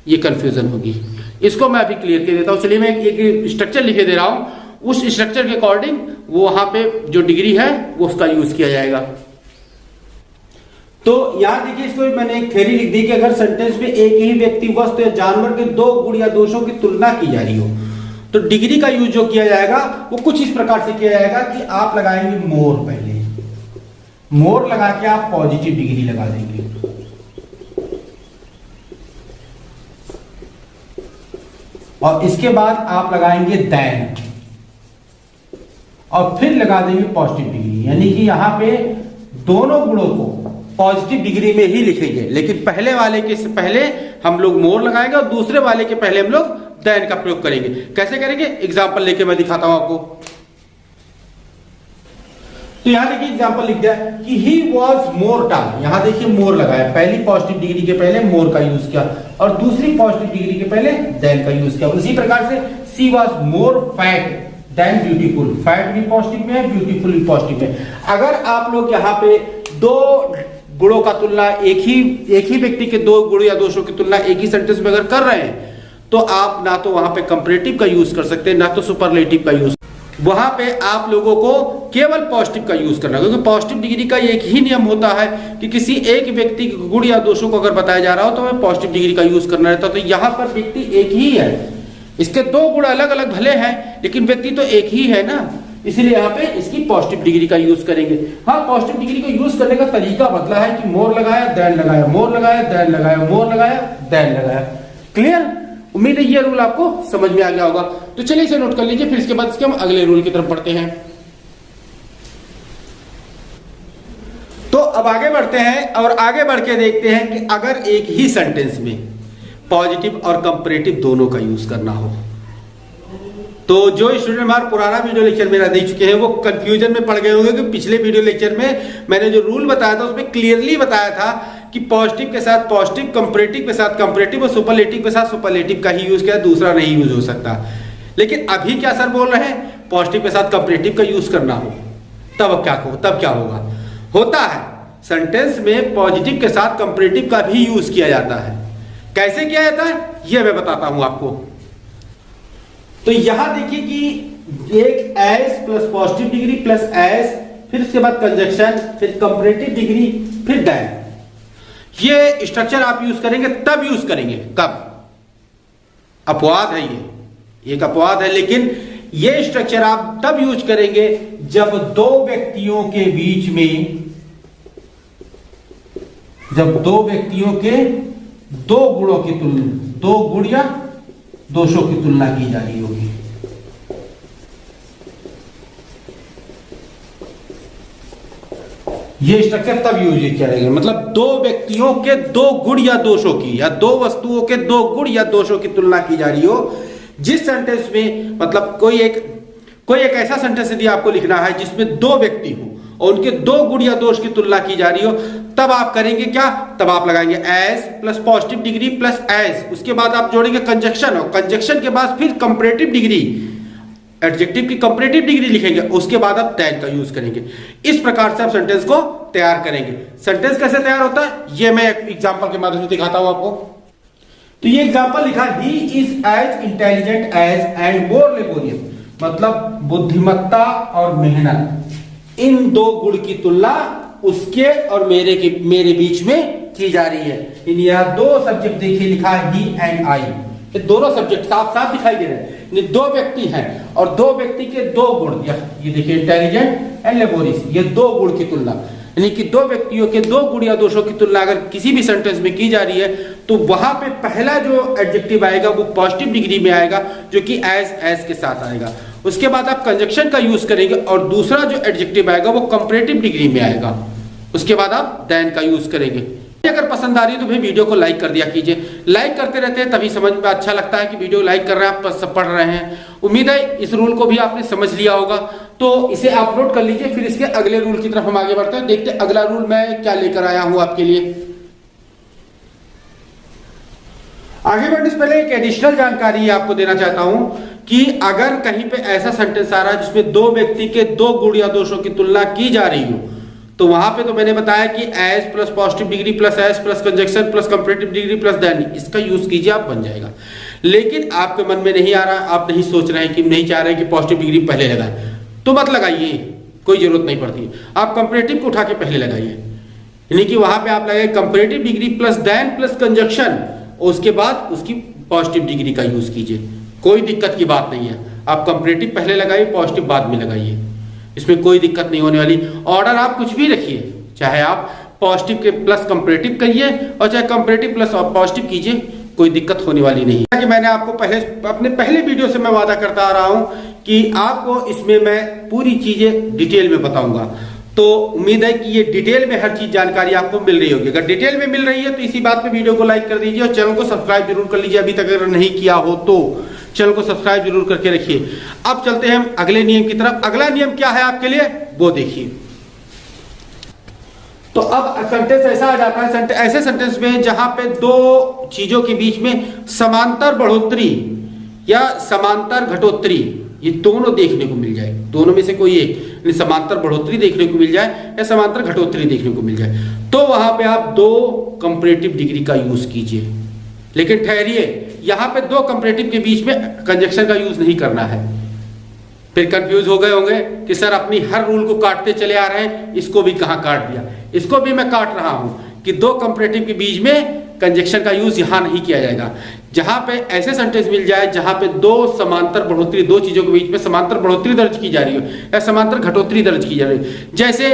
ये कंफ्यूजन होगी। इसको मैं अभी क्लियर कर देता हूं। चलिए मैं एक स्ट्रक्चर लिखे दे रहा हूं, उस स्ट्रक्चर के अकॉर्डिंग वो वहां पे जो डिग्री है वो उसका यूज किया जाएगा। तो यहां देखिए, इसको मैंने एक थ्योरी लिख दी कि अगर सेंटेंस में एक ही व्यक्ति, वस्तु या जानवर के दो गुण या दोषों की तुलना की जा रही हो, तो डिग्री का यूज जो किया जाएगा वो कुछ इस प्रकार से किया जाएगा कि आप लगाएंगे मोर, पहले मोर लगा के आप पॉजिटिव डिग्री लगा देंगे, और इसके बाद आप लगाएंगे देन, और फिर लगा देंगे पॉजिटिव डिग्री। यानी कि यहां पे दोनों गुणों को पॉजिटिव डिग्री में ही लिखेंगे, लेकिन पहले वाले के से पहले हम लोग मोर लगाएंगे और दूसरे वाले के पहले हम लोग देन का प्रयोग करेंगे। कैसे करेंगे? एग्जांपल लेके मैं दिखाता हूं आपको। तो यहां देखिए एग्जांपल लिख दिया कि ही वॉज मोर टाल। यहां देखिए मोर लगाया, पहली पॉजिटिव डिग्री के पहले मोर का यूज किया और दूसरी पॉजिटिव डिग्री के पहले देन का यूज किया। उसी प्रकार से she was more fat than beautiful. Fat भी पॉजिटिव में है, ब्यूटीफुल भी पॉजिटिव में। अगर आप लोग यहाँ पे दो गुणों का तुलना एक ही व्यक्ति के दो गुण या दोषों की तुलना एक ही सेंटेंस में अगर कर रहे हैं, तो आप ना तो वहां पे कंपैरेटिव का यूज कर सकते हैं, ना तो सुपरलेटिव का यूज। वहां पे आप लोगों को केवल पॉजिटिव का यूज करना, क्योंकि पॉजिटिव डिग्री का एक ही नियम होता है कि किसी एक व्यक्ति के गुण या दोषों को अगर बताया जा रहा हो तो हमें पॉजिटिव डिग्री का यूज करना रहता है। तो यहां पर व्यक्ति एक ही है, इसके दो गुण अलग अलग भले हैं लेकिन व्यक्ति तो एक ही है ना, इसलिए यहाँ पे इसकी पॉजिटिव डिग्री का यूज करेंगे। हाँ, पॉजिटिव डिग्री को यूज करने का तरीका बदला है कि मोर लगाया देन लगाया, मोर लगाया देन लगाया, मोर लगाया देन लगाया। क्लियर? उम्मीद है ये रूल आपको समझ में आ गया होगा। तो चलिए इसे नोट कर लीजिए, फिर इसके बाद इसके हम अगले रूल की तरफ बढ़ते हैं। तो अब आगे बढ़ते हैं और आगे बढ़ के देखते हैं कि अगर एक ही सेंटेंस में पॉजिटिव और कंपैरेटिव दोनों का यूज करना हो, तो जो स्टूडेंट हमारा पुराना वीडियो लेक्चर मेरा देख चुके हैं वो कंफ्यूजन में पड़ गए होंगे कि पिछले वीडियो लेक्चर में मैंने जो रूल बताया था उसमें क्लियरली बताया था कि पॉजिटिव के साथ पॉजिटिव, कंपैरेटिव के साथ कंपैरेटिव और सुपरलेटिव के साथ सुपरलेटिव का ही यूज किया, दूसरा नहीं यूज हो सकता। लेकिन अभी क्या सर बोल रहे हैं? पॉजिटिव के साथ कंपैरेटिव का यूज करना हो तब क्या होगा? होता है सेंटेंस में पॉजिटिव के साथ कंपैरेटिव का भी यूज किया जाता है। कैसे किया जाता है यह मैं बताता हूं आपको। तो यहां देखिए कि एक S plus positive degree plus S, फिर उसके बाद कंजक्शन, फिर कंपैरेटिव डिग्री, फिर देन। ये स्ट्रक्चर आप यूज करेंगे तब यूज करेंगे कब? अपवाद है, ये एक अपवाद है, लेकिन ये स्ट्रक्चर आप तब यूज करेंगे जब दो व्यक्तियों के बीच में, जब दो व्यक्तियों के दो गुणों की तुलना, दो गुण या दोषों की तुलना की जा रही होगी। ये स्ट्रक्चर तब यूज किया जाएगा, मतलब दो व्यक्तियों के दो गुण या दोषों की, या दो वस्तुओं के दो गुण या दोषों की तुलना की जा रही हो। जिस सेंटेंस में, मतलब कोई एक ऐसा सेंटेंस यदि आपको लिखना है जिसमें दो व्यक्ति हो और उनके दो गुण या दोष की तुलना की जा रही हो, तब आप करेंगे क्या? तब आप लगाएंगे S plus positive degree plus S, उसके बाद आप जोड़ेंगे कंजक्शन, और कंजक्शन के बाद फिर कंपैरेटिव डिग्री, एडजेक्टिव की कंपैरेटिव डिग्री लिखेंगे, उसके बाद आप देन का यूज करेंगे। इस प्रकार से आप सेंटेंस को तैयार करेंगे। सेंटेंस कैसे तैयार होता है ये मैं एक एग्जांपल के माध्यम से दिखाता हूं आपको। तो ये एग्जांपल लिखा, he is as intelligent as and more laborious, मतलब बुद्धिमत्ता और मेहनत, इन दो गुण की तुलना उसके और मेरे बीच में की जा रही है। इन यह दो सब्जेक्ट देखिए लिखा है ही एंड आई, ये दोनों सब्जेक्ट साफ साफ दिखाई दे रहे हैं। ये दो व्यक्ति हैं और दो व्यक्ति के दो गुण, ये देखिए इंटेलिजेंट एंड लेबोरियस, ये दो गुण की तुलना, यानी कि दो व्यक्तियों के दो गुण या दोषों की तुलना अगर किसी भी सेंटेंस में की जा रही है तो वहां पे पहला जो एडजेक्टिव आएगा वो पॉजिटिव डिग्री में आएगा, जो कि एज के साथ आएगा, उसके बाद आप कंजक्शन का यूज करेंगे और दूसरा जो एडजेक्टिव आएगा वो कंपैरेटिव डिग्री में आएगा, उसके बाद आप देन का यूज करेंगे। अगर पसंद आ रही है तो भाई वीडियो को लाइक कर दिया कीजिए, लाइक करते रहते हैं तभी समझ में अच्छा लगता है कि वीडियो लाइक कर रहे हैं आप, सब पढ़ रहे हैं। उम्मीद है इस रूल को भी आपने समझ लिया होगा, तो इसे आप नोट कर लीजिए। फिर इसके अगले रूल की तरफ हम आगे बढ़ते हैं, देखते हैं अगला रूल मैं क्या लेकर आया हूं आपके लिए। आगे बढ़ने से पहले एक एडिशनल जानकारी आपको देना चाहता हूं कि अगर कहीं पे ऐसा सेंटेंस आ रहा है जिसमें दो व्यक्ति के दो गुण या दोषों की तुलना की जा रही हो, तो वहां पे तो मैंने बताया कि as plus positive degree plus as plus conjunction plus comparative degree plus than, इसका यूज कीजिए, आप बन जाएगा। लेकिन आपके मन में नहीं आ रहा, आप नहीं सोच रहे हैं कि नहीं चाह रहे कि पॉजिटिव डिग्री पहले लगाए, तो मत लगाइए, कोई जरूरत नहीं पड़ती। आप कंपैरेटिव को उठा के पहले लगाइए, यानी कि वहां पे आप लगाइए comparative degree plus than plus conjunction, उसके बाद उसकी पॉजिटिव डिग्री का यूज कीजिए, कोई दिक्कत की बात नहीं है। आप कंपैरेटिव पहले लगाइए, पॉजिटिव बाद में लगाइए, इसमें कोई दिक्कत नहीं होने वाली। ऑर्डर आप कुछ भी रखिए, चाहे आप पॉजिटिव के प्लस कंपैरेटिव कहिए और चाहे कंपैरेटिव प्लस पॉजिटिव कीजिए, कोई दिक्कत होने वाली नहीं है। कि मैंने आपको अपने पहले वीडियो से मैं वादा करता आ रहा हूं कि आपको इसमें मैं पूरी चीजें डिटेल में बताऊंगा, तो उम्मीद है कि ये डिटेल में हर चीज जानकारी आपको मिल रही होगी। अगर डिटेल में मिल रही है तो इसी बात पे वीडियो को लाइक कर दीजिए और चैनल को सब्सक्राइब जरूर कर लीजिए, अभी तक अगर नहीं किया हो तो चैनल को सब्सक्राइब जरूर करके रखिए। अब चलते हैं हम अगले नियम की तरफ। अगला नियम क्या है आपके लिए वो देखिए। तो अब सेंटेंस ऐसा आ जाता है, ऐसे सेंटेंस में जहां पे दो चीजों के बीच में समांतर बढ़ोतरी या समांतर घटोत्तरी, ये दोनों देखने को मिल जाए, दोनों में से कोई एक, समांतर बढ़ोतरी देखने को मिल जाए या समांतर घटोत्तरी देखने को मिल जाए, तो वहां पे आप दो कंपैरेटिव डिग्री का यूज कीजिए। लेकिन ठहरिए, यहां पे दो कंपैरेटिव के बीच में कंजक्शन का यूज नहीं करना है। फिर कंफ्यूज हो गए होंगे कि सर अपनी हर रूल को काटते चले आ रहे हैं, इसको भी कहां काट दिया, इसको भी मैं काट रहा हूं कि दो कंपैरेटिव के बीच में कंजक्शन का यूज यहां नहीं किया जाएगा। जहां पे ऐसे सेंटेंस मिल जाए जहां पे दो समांतर बढ़ोतरी, दो चीजों के बीच में समांतर बढ़ोतरी दर्ज की जा रही हो या समांतर घटोत्तरी दर्ज की जा रही है, जैसे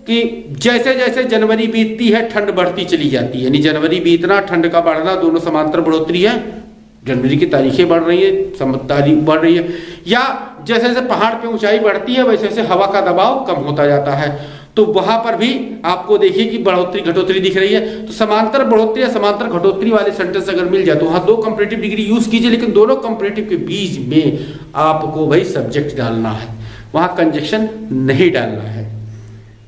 कि जैसे जैसे जनवरी बीतती है ठंड बढ़ती चली जाती है, यानी जनवरी बीतना ठंड का बढ़ना दोनों समांतर बढ़ोतरी है, जनवरी की तारीखें बढ़ रही है, तारीख बढ़ रही है, या जैसे जैसे पहाड़ पे ऊंचाई बढ़ती है वैसे वैसे हवा का दबाव कम होता जाता है, तो वहां पर भी आपको देखिए कि बढ़ोतरी घटोत्तरी दिख रही है। तो समांतर बढ़ोतरी या समांतर घटोत्तरी वाले सेंटेंस अगर मिल जाए तो वहां दो कंपैरेटिव डिग्री यूज कीजिए, लेकिन दोनों कंपैरेटिव के बीच में आपको भाई सब्जेक्ट डालना है, वहां कंजक्शन नहीं डालना है।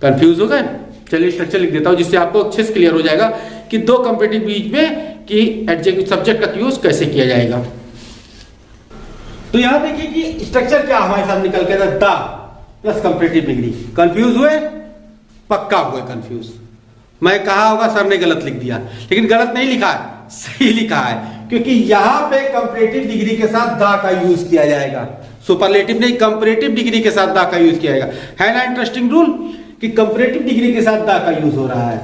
कंफ्यूज हो गए? चलिए स्ट्रक्चर लिख देता हूं जिससे आपको अच्छे से क्लियर हो जाएगा कि दो कंपैरेटिव बीच में कि एडजेक्टिव सब्जेक्ट का यूज कैसे किया जाएगा। तो यहां देखिए कि स्ट्रक्चर क्या हमारे साथ निकल के the plus comparative degree. Confuse हुए? पक्का हुए कंफ्यूज। मैं कहा होगा सर ने गलत लिख दिया, लेकिन गलत नहीं लिखा है, सही लिखा है, क्योंकि यहां पे कंपैरेटिव डिग्री के साथ द का यूज किया जाएगा, सुपरलेटिव नहीं, कंपैरेटिव डिग्री के साथ द का यूज किया जाएगा। है ना इंटरेस्टिंग रूल कि कंपैरेटिव डिग्री के साथ द का यूज हो रहा है।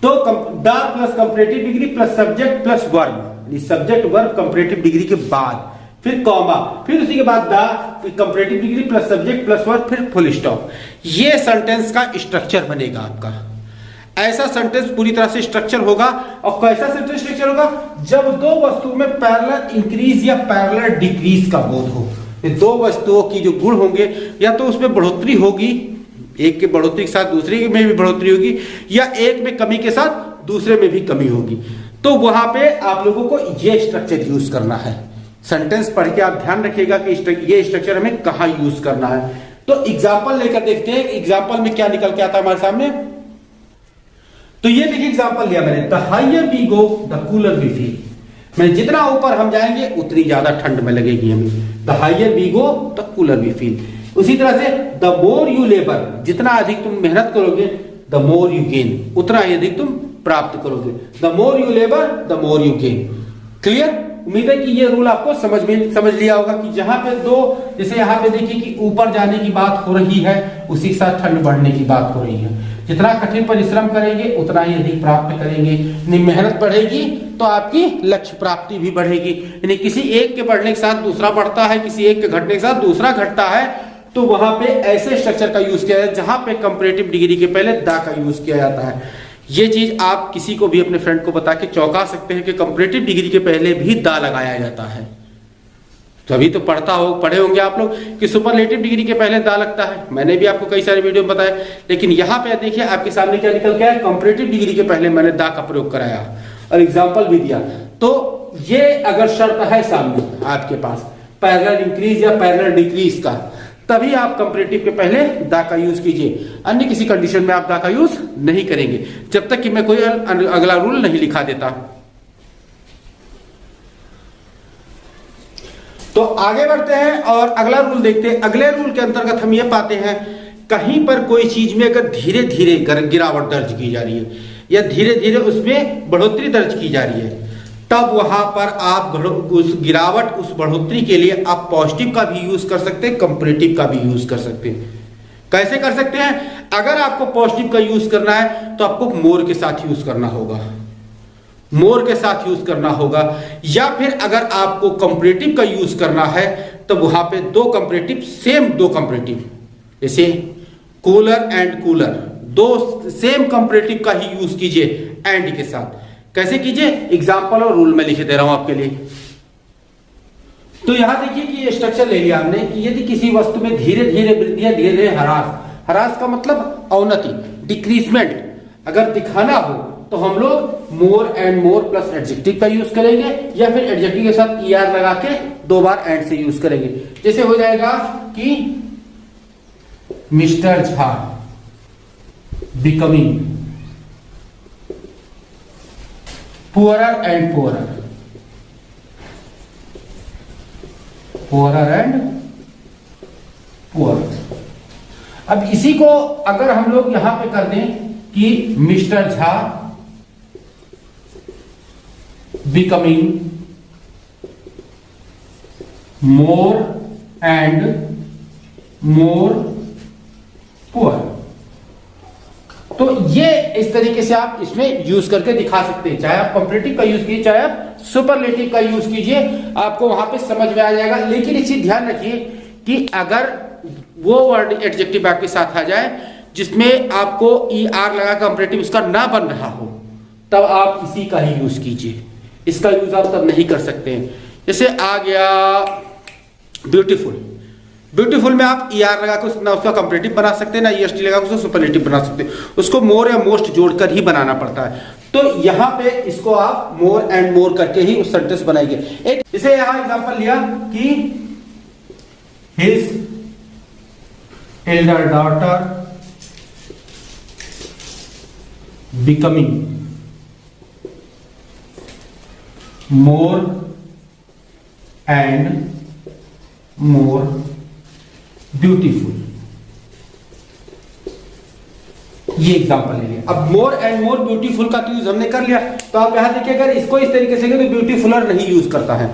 तो the plus comparative degree plus subject plus verb, subject verb comparative degree के बाद, फिर कॉमा, फिर उसी के बाद the comparative degree plus subject plus verb, फिर फुल स्टॉप। ये सेंटेंस का स्ट्रक्चर बनेगा आपका। ऐसा सेंटेंस पूरी तरह से स्ट्रक्चर होगा। और कैसा सेंटेंस स्ट्रक्चर होगा? जब दो वस्तुओं में पैरेलल इंक्रीज या पैरेलल डिक्रीज का बोध हो। दो वस्तुओं की जो गुण होंगे, या तो उसमें बढ़ोतरी होगी, एक के बढ़ोतरी के साथ दूसरे में भी बढ़ोतरी होगी, या एक में कमी के साथ दूसरे में भी कमी होगी, तो वहां पे आप लोगों को ये स्ट्रक्चर यूज करना है। सेंटेंस पढ़ के आप ध्यान रखिएगा कि ये स्ट्रक्चर हमें कहां यूज करना है। तो एग्जाम्पल लेकर देखते हैं एग्जाम्पल में क्या निकल के आता है हमारे सामने। तो ये देखिए एग्जाम्पल लिया मैंने, the higher we go the cooler we feel. मैंने जितना ऊपर हम जाएंगे उतनी ज्यादा ठंड में लगेगी हमें। The higher we go the cooler we feel. उसी तरह से द मोर यू लेबर, जितना अधिक तुम मेहनत करोगे द मोर यू गेन, उतना ही अधिक तुम प्राप्त करोगे। The more you labour the more you gain. Clear? उम्मीद है कि ये रूल आपको समझ लिया होगा कि जहां पे दो, जैसे यहाँ पे देखिए कि ऊपर जाने की बात हो रही है, उसी के साथ ठंड बढ़ने की बात हो रही है। जितना कठिन परिश्रम करेंगे उतना ही अधिक प्राप्त करेंगे, यानी मेहनत बढ़ेगी तो आपकी लक्ष्य प्राप्ति भी बढ़ेगी। यानी किसी एक के बढ़ने के साथ दूसरा बढ़ता है, किसी एक के घटने के साथ दूसरा घटता है, तो वहां पे ऐसे स्ट्रक्चर का यूज किया जाता है जहां पे कंपैरेटिव डिग्री के पहले द का यूज किया जाता है। ये चीज आप किसी को भी अपने फ्रेंड को बता के चौंका सकते हैं कि कंपैरेटिव डिग्री के पहले भी द लगाया जाता है। तभी तो पढ़े होंगे आप लोग कि सुपरलेटिव डिग्री के पहले दा लगता है। मैंने भी आपको कई सारे वीडियो में बताया, लेकिन यहाँ पे देखिए आपके सामने क्या निकल के आया, कंपैरेटिव डिग्री के पहले मैंने दा का प्रयोग कराया और एग्जाम्पल भी दिया। तो ये अगर शर्त है सामने आपके पास पैरेलल इंक्रीज या पैरेलल डिक्रीज का, तभी आप कंपैरेटिव के पहले दा का यूज कीजिए, अन्य किसी कंडीशन में आप दा का यूज नहीं करेंगे जब तक कि मैं कोई अगला रूल नहीं लिखा देता। तो आगे बढ़ते हैं और अगला रूल देखते हैं। अगले रूल के अंतर्गत हम ये पाते हैं, कहीं पर कोई चीज में अगर धीरे धीरे गिरावट दर्ज की जा रही है या धीरे धीरे उसमें बढ़ोतरी दर्ज की जा रही है, तब वहां पर आप उस गिरावट उस बढ़ोतरी के लिए आप पॉजिटिव का भी यूज कर सकते हैं, कंपैरेटिव का भी यूज कर सकते हैं। कैसे कर सकते हैं? अगर आपको पॉजिटिव का यूज करना है तो आपको मोर के साथ यूज करना होगा, मोर के साथ यूज करना होगा, या फिर अगर आपको कंपैरेटिव का यूज करना है तो वहां पे दो कंपैरेटिव जैसे कूलर एंड कूलर, दो सेम कंपैरेटिव का ही यूज कीजिए एंड के साथ। कैसे कीजिए? एग्जांपल और रूल में लिखे दे रहा हूं आपके लिए। तो यहां देखिए कि ये स्ट्रक्चर ले लिया हमने कि यदि किसी वस्तु में धीरे धीरे वृद्धि या धीरे धीरे ह्रास का मतलब अवनति, डिक्रीजमेंट अगर दिखाना हो तो हम लोग more and more plus adjective का यूज करेंगे, या फिर एडजेक्टिव के साथ ईआर लगा के दो बार एंड से यूज करेंगे। जैसे हो जाएगा कि mister Jha becoming poorer and poorer, poorer and poorer. अब इसी को अगर हम लोग यहां पे कर दें कि mister Jha becoming more and more poor, तो ये इस तरीके से आप इसमें यूज करके दिखा सकते हैं। चाहे आप कंपैरेटिव का यूज कीजिए, चाहे आप सुपरलेटिव का यूज कीजिए, आपको वहां पे समझ में आ जाएगा। लेकिन इसी ध्यान रखिए कि अगर वो वर्ड एडजेक्टिव आपके साथ आ जाए जिसमें आपको ई आर लगा कंपैरेटिव उसका ना बन रहा हो, तब आप इसी का ही यूज कीजिए, इसका यूज आप तब नहीं कर सकते हैं। जैसे आ गया ब्यूटीफुल, ब्यूटीफुल में आप ई आर लगा के ना उसका कंपैरेटिव बना सकते हैं, ना ई एस टी लगा के उसको सुपरलेटिव बना सकते हैं, उसको मोर या मोस्ट जोड़कर ही बनाना पड़ता है। तो यहां पे इसको आप मोर एंड मोर करके ही उस सेंटेंस बनाएंगे। एक जैसे यहां एग्जांपल लिया कि his Elder daughter becoming more and more beautiful, ये एग्जांपल ले लिया। अब मोर एंड मोर ब्यूटीफुल का यूज हमने कर लिया, तो आप यहां देखिए अगर इसको इस तरीके से तो ब्यूटीफुलर नहीं यूज करता है।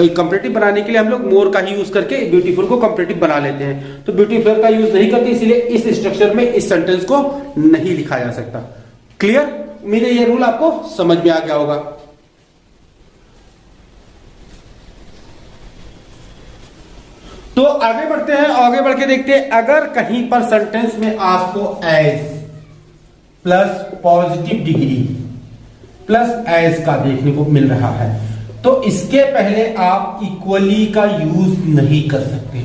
कंपैरेटिव बनाने के लिए हम लोग मोर का ही यूज करके ब्यूटीफुल को कंपैरेटिव बना लेते हैं, तो ब्यूटीफुलर का यूज नहीं करते, इसलिए इस स्ट्रक्चर में इस सेंटेंस को नहीं लिखा जा सकता। क्लियर? उम्मीद है ये रूल आपको समझ में आ गया होगा। तो आगे बढ़ते हैं, आगे बढ़ के देखते हैं अगर कहीं पर सेंटेंस में आपको as plus positive degree plus as का देखने को मिल रहा है, तो इसके पहले आप इक्वली का यूज नहीं कर सकते।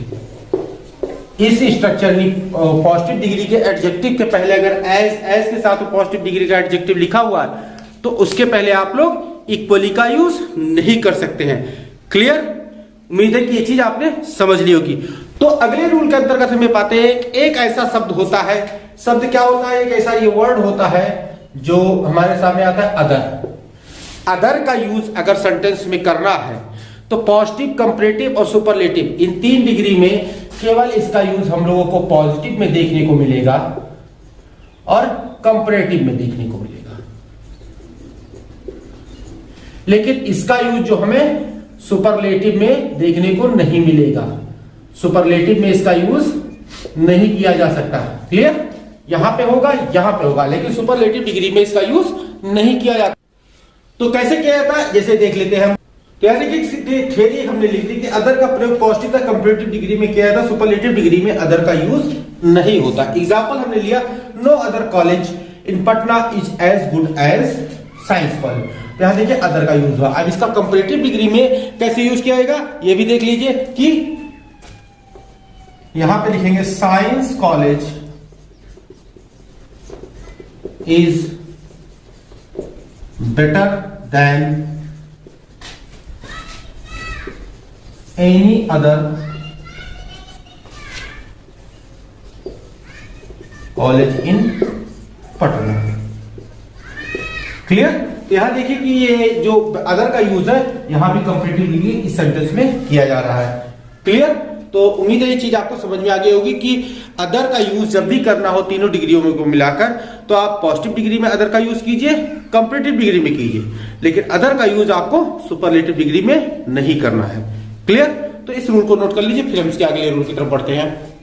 इस स्ट्रक्चर में पॉजिटिव डिग्री के एडजेक्टिव के पहले अगर एज के साथ पॉजिटिव डिग्री का एडजेक्टिव लिखा हुआ है तो उसके पहले आप लोग इक्वली का यूज नहीं कर सकते हैं। क्लियर? उम्मीद है कि ये चीज आपने समझ ली होगी। तो अगले रूल के अंतर्गत हमें पाते हैं एक ऐसा शब्द होता है, शब्द क्या होता है? एक ऐसा ये वर्ड होता है जो हमारे सामने आता है अदर। अदर का यूज अगर सेंटेंस में करना है तो पॉजिटिव, कंपैरेटिव और सुपरलेटिव इन 3 डिग्री में केवल इसका यूज हम लोगों को पॉजिटिव में देखने को मिलेगा और कंपैरेटिव में देखने को मिलेगा, लेकिन इसका यूज जो हमें सुपरलेटिव में देखने को नहीं मिलेगा। सुपरलेटिव में इसका यूज नहीं किया जा सकता। क्लियर? यहां पे होगा, लेकिन सुपरलेटिव डिग्री में इसका यूज नहीं किया जाता। तो कैसे किया जाता है जैसे देख लेते हैं हम। तो यानी कि थ्योरी हमने लिख दी कि अदर का प्रयोग पॉजिटिव का कंपैरेटिव डिग्री में किया जाता है, सुपरलेटिव डिग्री में अदर का यूज नहीं होता। एग्जांपल हमने लिया, no other college in Patna is as good as science college. तो यहाँ देखिए अदर का यूज हुआ। अब इसका कंपैरेटिव डिग्री में कैसे यूज किया जाएगा ये भी देख लीजिए कि यहां पे लिखेंगे science college is better than any other college in Patna. Clear? तो यहां देखिए कि ये जो अदर का यूज है यहां भी कंपैरेटिव डिग्री इस सेंटेंस में किया जा रहा है। क्लियर? तो उम्मीद है ये चीज आपको समझ में आ गई होगी कि अदर का यूज जब भी करना हो तीनों डिग्रियों में को मिलाकर तो आप पॉजिटिव डिग्री में अदर का यूज कीजिए, कंपैरेटिव डिग्री में कीजिए, लेकिन अदर का यूज आपको सुपरलेटिव डिग्री में नहीं करना है। क्लियर? तो इस रूल को नोट कर लीजिए, फिर हम इसके अगले रूल की तरफ बढ़ते हैं।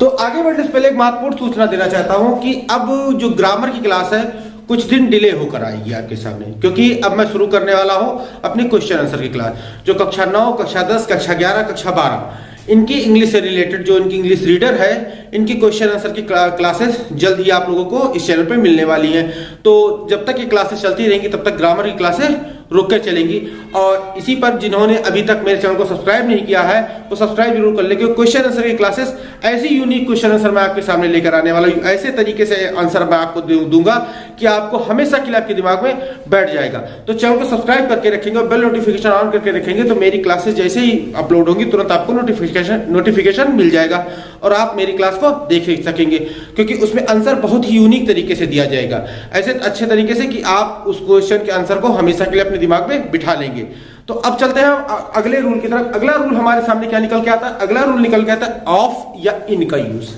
तो आगे बढ़ने से पहले एक महत्वपूर्ण सूचना देना चाहता हूं कि अब जो ग्रामर की क्लास है कुछ दिन डिले होकर आएगी आपके सामने, क्योंकि अब मैं शुरू करने वाला हूं अपनी क्वेश्चन आंसर की क्लास, जो कक्षा 9, कक्षा 10, कक्षा 11, कक्षा 12 इनकी इंग्लिश से रिलेटेड जो इनकी इंग्लिश रीडर है इनकी क्वेश्चन आंसर की क्लासेस जल्द ही आप लोगों को इस चैनल पे मिलने वाली हैं। तो जब तक ये क्लासेस चलती रहेंगी तब तक ग्रामर की क्लासेस रुक के चलेंगी। और इसी पर जिन्होंने अभी तक मेरे चैनल को सब्सक्राइब नहीं किया है वो सब्सक्राइब जरूर कर ले, क्योंकि क्वेश्चन आंसर की क्लासेस ऐसी यूनिक क्वेश्चन आंसर मैं आपके सामने लेकर आने वाला हूं, ऐसे तरीके से आंसर मैं आपको दूंगा कि आपको हमेशा के लिए आपके दिमाग में बैठ जाएगा। तो चैनल को सब्सक्राइब करके रखेंगे और बेल नोटिफिकेशन ऑन करके रखेंगे तो मेरी क्लासेस जैसे ही अपलोड होंगी तुरंत आपको नोटिफिकेशन मिल जाएगा और आप मेरी क्लास को देख सकेंगे, क्योंकि उसमें आंसर बहुत ही यूनिक तरीके से दिया जाएगा, ऐसे अच्छे तरीके से कि आप उस क्वेश्चन के आंसर को हमेशा के लिए अपने दिमाग में बिठा लेंगे। तो अब चलते हैं अगले रूल की तरफ। अगला रूल हमारे सामने क्या निकल के आता है? अगला रूल निकल के आता है ऑफ या इन का यूज।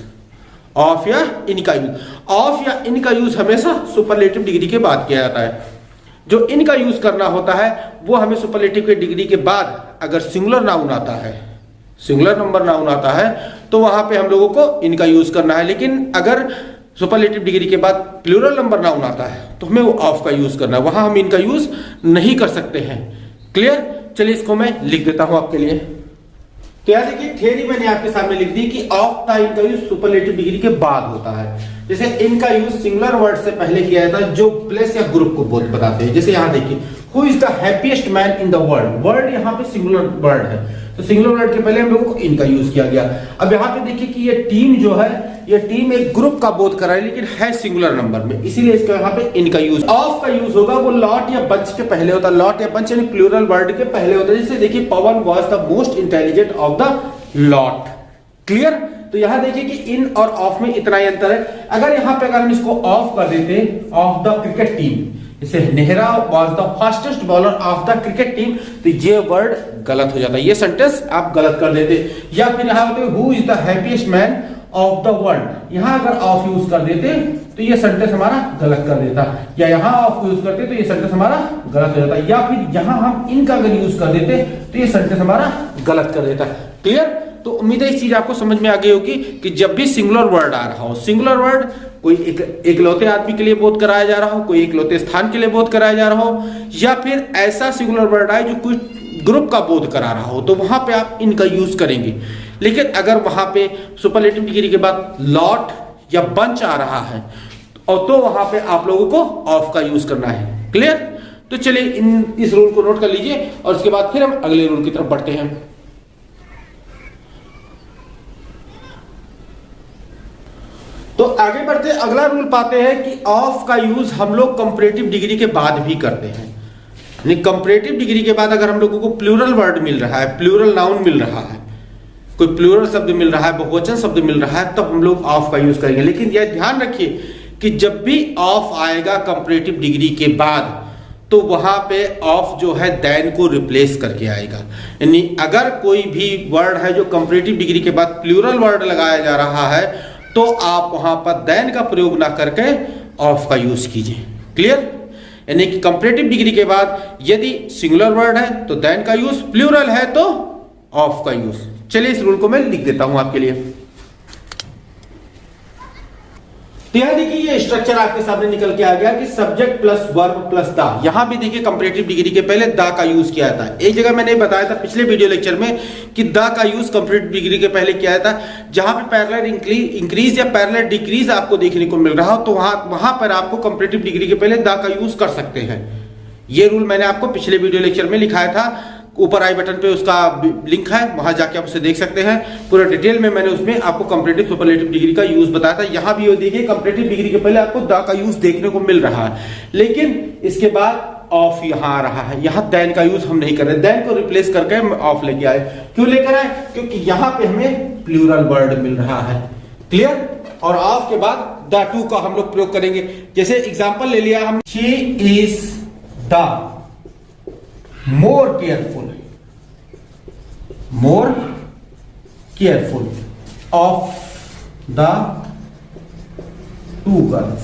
ऑफ या इन का यूज, ऑफ या इन का यूज हमेशा सुपरलेटिव डिग्री के बाद किया जाता है। जो इन का यूज करना होता है वो हमें सुपरलेटिव के डिग्री के बाद अगर सिंगुलर नाउन आता है, सिंगुलर नंबर नाउन आता है तो वहां पे हम लोगों को इनका यूज करना है, लेकिन अगर सुपरलेटिव डिग्री के बाद प्लूरल नंबर नाउन आता है तो हमें वो ऑफ का यूज करना है, वहां हम इनका यूज नहीं कर सकते हैं। क्लियर? चलिए इसको मैं लिख देता हूं आपके लिए। तो यार देखिए थ्योरी मैंने आपके सामने लिख दी कि ऑफ का इनका यूज सुपरलेटिव डिग्री के बाद होता है। जैसे इनका यूज सिंगुलर वर्ड से पहले किया जाता है जो प्लेस या ग्रुप को बताते हैं। जैसे यहां देखिए who is the happiest man in the world, word यहाँ पे सिंगुलर वर्ड है तो सिंगुलर वर्ड के पहले हम लोगों को इनका यूज किया गया। अब यहाँ पे देखिए कि ये टीम जो है ये टीम एक ग्रुप का बोध कर रहा है लेकिन है सिंगुलर नंबर में, इसीलिए इसका यहाँ पे इनका यूज। ऑफ का यूज होगा वो लॉट या बंच के पहले होता है, लॉट या बंच यानी प्लूरल वर्ड के पहले होता है। जैसे देखिए Pawan was the most intelligent of the lot. Clear? तो यहां देखिए कि इन और ऑफ में इतना ही अंतर है। अगर यहां पे अगर हम इसको ऑफ कर देते ऑफ द क्रिकेट टीम, जैसे Nehra was the fastest bowler of the cricket team, तो ये वर्ड गलत हो जाता है, ये सेंटेंस आप गलत कर देते। या फिर यहां होते who is the happiest man of the world, यहां अगर ऑफ यूज कर देते तो ये सेंटेंस हमारा गलत कर देता, या यहां ऑफ यूज करते तो ये सेंटेंस हमारा गलत हो जाता, या फिर यहां हम इनका अगर यूज कर देते तो ये सेंटेंस हमारा गलत कर देता। क्लियर? तो उम्मीद है इस चीज आपको समझ में आ गई होगी कि जब भी सिंगुलर वर्ड आ रहा हो, सिंगुलर वर्ड कोई एकलौते आदमी के लिए बोध कराया जा रहा हो, कोई एकलौते स्थान के लिए बोध कराया जा रहा हो, या फिर ऐसा सिंगुलर वर्ड आए जो कोई ग्रुप का बोध करा रहा हो, तो वहां पे आप इनका यूज करेंगे। लेकिन अगर वहां पे सुपरलेटिव डिग्री के बाद लॉट या बंच आ रहा है और तो वहां पे आप लोगों को ऑफ का यूज करना है। क्लियर? तो चलिए इस रूल को नोट कर लीजिए और उसके बाद फिर हम अगले रूल की तरफ बढ़ते हैं। तो आगे बढ़ते अगला रूल पाते हैं कि ऑफ का यूज हम लोग कंपैरेटिव डिग्री के बाद भी करते हैं। यानी कंपैरेटिव डिग्री के बाद अगर हम लोगों को प्लूरल वर्ड मिल रहा है, प्लूरल नाउन मिल रहा है, कोई प्लूरल शब्द मिल रहा है, बहुवचन शब्द मिल रहा है, तब हम लोग ऑफ का यूज करेंगे। लेकिन यह ध्यान रखिए कि जब भी ऑफ आएगा कंपैरेटिव डिग्री के बाद तो वहां पे ऑफ जो है देन को रिप्लेस करके आएगा। यानी अगर कोई भी वर्ड है जो कंपैरेटिव डिग्री के बाद प्लूरल वर्ड लगाया जा रहा है तो आप वहां पर देन का प्रयोग ना करके ऑफ का यूज कीजिए। क्लियर? यानी कि कंपैरेटिव डिग्री के बाद यदि सिंगुलर वर्ड है तो देन का यूज, प्लूरल है तो ऑफ का यूज। चलिए इस रूल को मैं लिख देता हूं आपके लिए। तो यहां देखिए ये स्ट्रक्चर आपके सामने निकल के आ गया कि सब्जेक्ट प्लस वर्ब प्लस दा। यहां भी देखिए कंपैरेटिव डिग्री के पहले दा का यूज किया जाता है। एक जगह मैंने बताया था पिछले वीडियो लेक्चर में कि दा का यूज कंपैरेटिव डिग्री के पहले किया जाता है। जहां पे पैरेलल इंक्रीज या पैरेलल डिक्रीज आपको देखने को मिल रहा हो तो वहां पर आपको कंपैरेटिव डिग्री के पहले दा का यूज कर सकते हैं। ये रूल मैंने आपको पिछले वीडियो लेक्चर में लिखाया था, ऊपर आई बटन पे उसका लिंक है, वहां जाके आप उसे देख सकते हैं। पूरा डिटेल में मैंने उसमें आपको कंपैरेटिव सुपरलेटिव डिग्री का यूज बताया था। यहां भी देखिए कंपैरेटिव डिग्री के पहले आपको द का यूज देखने को मिल रहा है, लेकिन इसके बाद ऑफ यहां आ रहा है। यहां देन का यूज हम नहीं कर रहे, देन को रिप्लेस करके हम ऑफ लेके आए। क्यों लेकर आए? क्योंकि यहां पे हमें प्लूरल वर्ड मिल रहा है। क्लियर? और ऑफ के बाद द टू का हम लोग प्रयोग करेंगे। जैसे एग्जाम्पल ले लिया हम, she is the more careful of the two girls।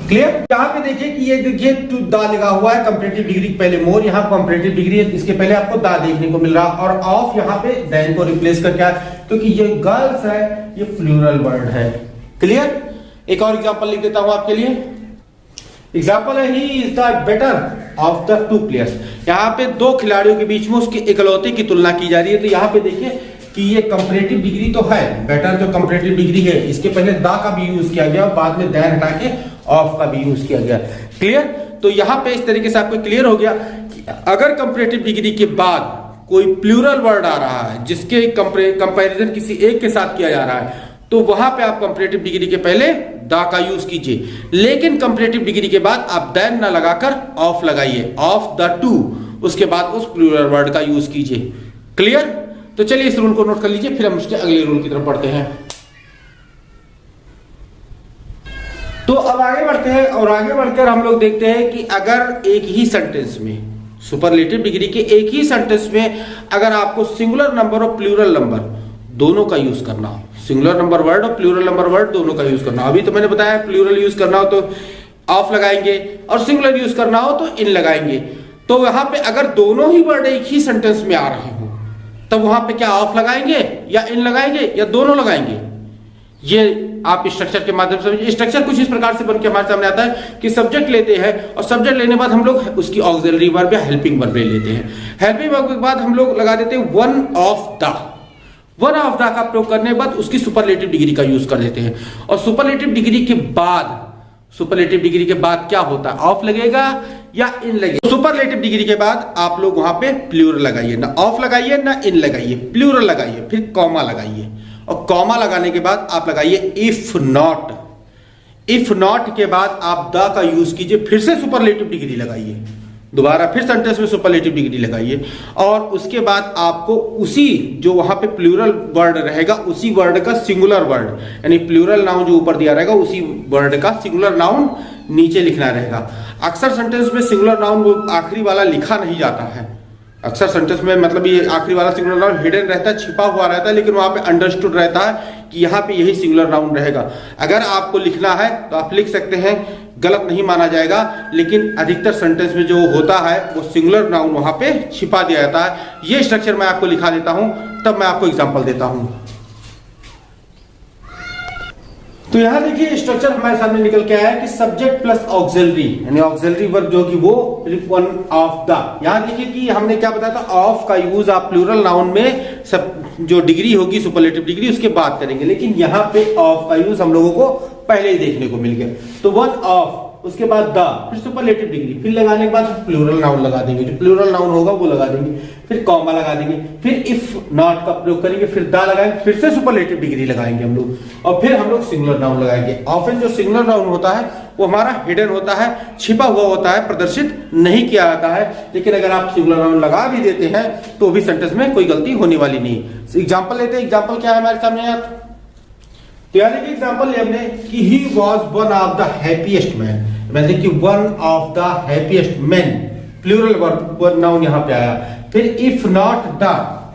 Clear? यहां पे देखिए कि ये देखिए टू दा लगा हुआ है कंपैरेटिव डिग्री पहले मोर, यहां कंपैरेटिव डिग्री है, इसके पहले आपको दा देखने को मिल रहा और ऑफ यहां पे देन को रिप्लेस करके क्योंकि ये गर्ल्स है, ये प्लूरल वर्ड है। क्लियर? एक और एग्जांपल लिख देता हूं आपके लिए। एग्जाम्पल है, he is the better of the two players. यहाँ पे दो खिलाड़ियों के बीच में उसकी इकलौते की तुलना की जा रही है। तो यहाँ पे देखिए कि ये कंपैरेटिव डिग्री तो है, बेटर जो कंपैरेटिव डिग्री है इसके पहले दा का भी यूज किया गया और बाद में दैन हटा के ऑफ का भी यूज किया गया। क्लियर? तो यहाँ पे इस तरीके से आपको क्लियर हो गया कि अगर कंपैरेटिव डिग्री के बाद कोई प्लूरल वर्ड आ रहा है जिसके कंपैरिजन किसी एक के साथ किया जा रहा है तो वहां पे आप कंपैरेटिव डिग्री के पहले दा का यूज कीजिए, लेकिन कंपैरेटिव डिग्री के बाद आप देन ना लगाकर ऑफ लगाइए, ऑफ द टू, उसके बाद उस प्लूरल वर्ड का यूज कीजिए। क्लियर? तो चलिए इस रूल को नोट कर लीजिए, फिर हम उसके अगले रूल की तरफ बढ़ते हैं। तो अब आगे बढ़ते हैं और आगे बढ़कर हम लोग देखते हैं कि अगर एक ही सेंटेंस में सुपरलेटिव डिग्री के एक ही सेंटेंस में अगर आपको सिंगुलर नंबर और प्लूरल नंबर दोनों का यूज करना हो, सिंगुलर नंबर वर्ड और प्लूरल नंबर वर्ड दोनों का यूज करना हो। अभी तो मैंने बताया प्लूरल यूज करना हो तो ऑफ लगाएंगे और सिंगुलर यूज करना हो तो इन लगाएंगे। तो वहां पे अगर दोनों ही वर्ड एक ही सेंटेंस में आ रहे हो तब वहां पे क्या ऑफ लगाएंगे या इन लगाएंगे या दोनों लगाएंगे? ये आप स्ट्रक्चर के माध्यम से समझिए। स्ट्रक्चर कुछ इस प्रकार से बन के हमारे सामने आता है कि सब्जेक्ट लेते हैं और सब्जेक्ट लेने बाद हम लोग उसकी ऑक्सिलरी वर्ब या हेल्पिंग वर्ब ले लेते हैं। हेल्पिंग वर्ब के बाद हम लोग लगा देते हैं वन ऑफ द का प्रयोग करने के बाद उसकी सुपरलेटिव डिग्री का यूज कर देते हैं। और सुपरलेटिव डिग्री के बाद क्या होता है? ऑफ लगेगा या इन लगेगा? सुपरलेटिव डिग्री के बाद आप लोग वहां पे प्लूरल लगाइए, ना ऑफ लगाइए ना इन लगाइए, प्लूरल लगाइए, फिर कॉमा लगाइए और कॉमा लगाने के बाद आप लगाइए इफ नॉट के बाद आप द का यूज कीजिए, फिर से सुपरलेटिव डिग्री लगाइए, दोबारा फिर सेंटेंस में सुपरलेटिव डिग्री लगाइए और उसके बाद आपको उसी जो वहां पे प्लूरल वर्ड रहेगा उसी वर्ड का सिंगुलर वर्ड यानी प्लूरल नाउन जो ऊपर दिया रहेगा उसी वर्ड का सिंगुलर नाउन नीचे लिखना रहेगा। अक्सर सेंटेंस में सिंगुलर नाउन वो आखिरी वाला लिखा नहीं जाता है। अक्सर सेंटेंस में मतलब ये आखिरी वाला सिंगुलर नाउन हिडन रहता है, छिपा हुआ रहता है, लेकिन वहां पे अंडरस्टूड रहता है कि यहाँ पे यही सिंगुलर नाउन रहेगा। अगर आपको लिखना है तो आप लिख सकते हैं, गलत नहीं माना जाएगा, लेकिन अधिकतर सेंटेंस में जो होता है वो सिंगुलर नाउन वहां पे छिपा दिया जाता है। ये स्ट्रक्चर मैं आपको लिखा देता हूं, तब मैं आपको एग्जांपल देता हूं। तो यहां देखिए स्ट्रक्चर हमारे सामने निकल के आया है कि सब्जेक्ट प्लस ऑक्सिलरी यानी ऑक्सिलरी वर्ब जो कि वो वन ऑफ द। यहां देखिए कि हमने क्या बताया था, ऑफ का यूज आप प्लूरल नाउन में सब जो डिग्री होगी सुपरलेटिव डिग्री उसके बाद करेंगे, लेकिन यहां पे ऑफ का यूज हम लोगों को पहले ही देखने को मिल गया। तो वन ऑफ, उसके बाद द, फिर सुपरलेटिव डिग्री, फिर लगाने के बाद प्लूरल नाउन लगा देंगे, जो प्लूरल नाउन होगा वो लगा देंगे, फिर कॉमा लगा देंगे, फिर इफ नॉट का प्रयोग करेंगे, फिर द लगाएंगे, फिर से सुपरलेटिव डिग्री लगाएंगे हम लोग और फिर हम लोग सिंगुलर नाउन लगाएंगे। ऑफन जो सिंगुलर नाउन होता है वो हमारा हिडन होता है, छिपा हुआ होता है, प्रदर्शित नहीं किया जाता है, लेकिन अगर आप सिंगुलर नाउन लगा भी देते हैं तो भी सेंटेंस में कोई गलती होने वाली नहीं। एग्जाम्पल लेते हैं, एग्जाम्पल क्या है हमारे सामने यार, तो यार देखिए एग्जाम्पल लिया हमने कि he was one of the happiest man, मैं देखिए one of the happiest man, plural verb noun यहां पे आया, फिर इफ नॉट द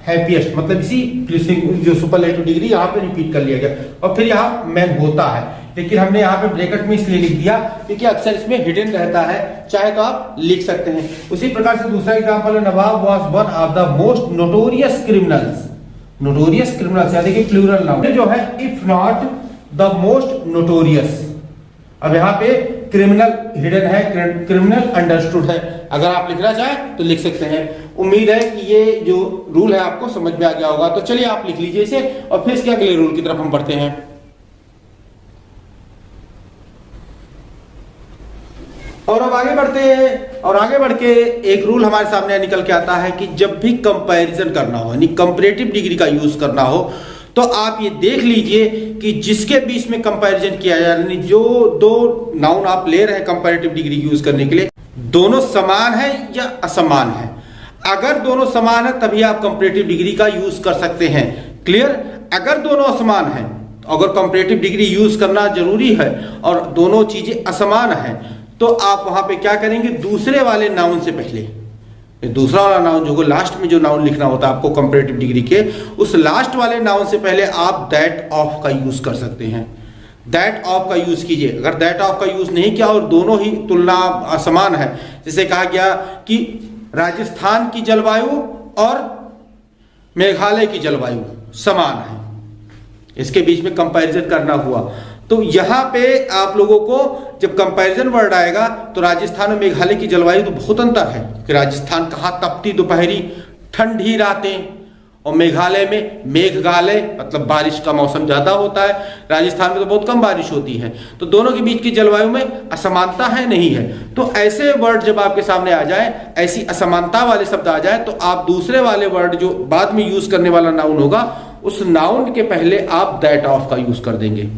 हैप्पीएस्ट मतलब इसी जो सुपरलेटिव डिग्री यहां पे रिपीट कर लिया गया और फिर यहां मैन होता है, लेकिन हमने यहाँ पे ब्रैकेट में इसलिए लिख दिया क्योंकि अक्सर इसमें हिडन रहता है, चाहे तो आप लिख सकते हैं। उसी प्रकार से दूसरा एग्जांपल है, Nawab was one of the most notorious criminals यानी कि प्लूरल नाउन जो है if not the most notorious. अब यहाँ पे क्रिमिनल हिडन है, क्रिमिनल अंडरस्टूड है। अगर आप लिखना चाहें तो लिख सकते हैं। उम्मीद है कि ये जो रूल है आपको समझ में आ गया होगा। तो चलिए आप लिख लीजिए इसे और फिर इसके अगले रूल की तरफ हम बढ़ते हैं। और अब आगे बढ़ते हैं और आगे बढ़ के एक रूल हमारे सामने निकल के आता है कि जब भी कंपैरिजन करना हो, यानी कंपैरेटिव डिग्री का यूज करना हो, तो आप ये देख लीजिए कि जिसके बीच में कंपैरिजन किया जा रहा है, जो दो नाउन आप ले रहे हैं कंपैरेटिव डिग्री यूज करने के लिए, दोनों समान है या असमान है। अगर दोनों समान है तभी आप कंपैरेटिव डिग्री का यूज कर सकते हैं। क्लियर? अगर दोनों असमान है, अगर कंपैरेटिव डिग्री यूज करना जरूरी है और दोनों चीजें असमान है, तो आप वहां पे क्या करेंगे, दूसरे वाले नाउन से पहले, दूसरा वाला नाउन जो लास्ट में जो नाउन लिखना होता है आपको कंपैरेटिव डिग्री के, उस लास्ट वाले नाउन से पहले आप दैट ऑफ का यूज कर सकते हैं। दैट ऑफ का यूज कीजिए। अगर दैट ऑफ का यूज नहीं किया और दोनों ही तुलना असमान है, जैसे कहा गया कि राजस्थान की जलवायु और मेघालय की जलवायु समान है, इसके बीच में कंपैरिजन करना हुआ, तो यहां पे आप लोगों को जब कंपैरिजन वर्ड आएगा तो राजस्थान और मेघालय की जलवायु तो बहुत अंतर है कि राजस्थान कहाँ तपती दोपहरी ठंडी रातें और मेघालय में मेघगालय मतलब बारिश का मौसम ज्यादा होता है, राजस्थान में तो बहुत कम बारिश होती है। तो दोनों के बीच की जलवायु में असमानता है, नहीं है। तो ऐसे वर्ड जब आपके सामने आ जाए, ऐसी असमानता वाले शब्द आ जाए, तो आप दूसरे वाले वर्ड जो बाद में यूज करने वाला नाउन होगा, उस नाउन के पहले आप दैट ऑफ का यूज कर देंगे।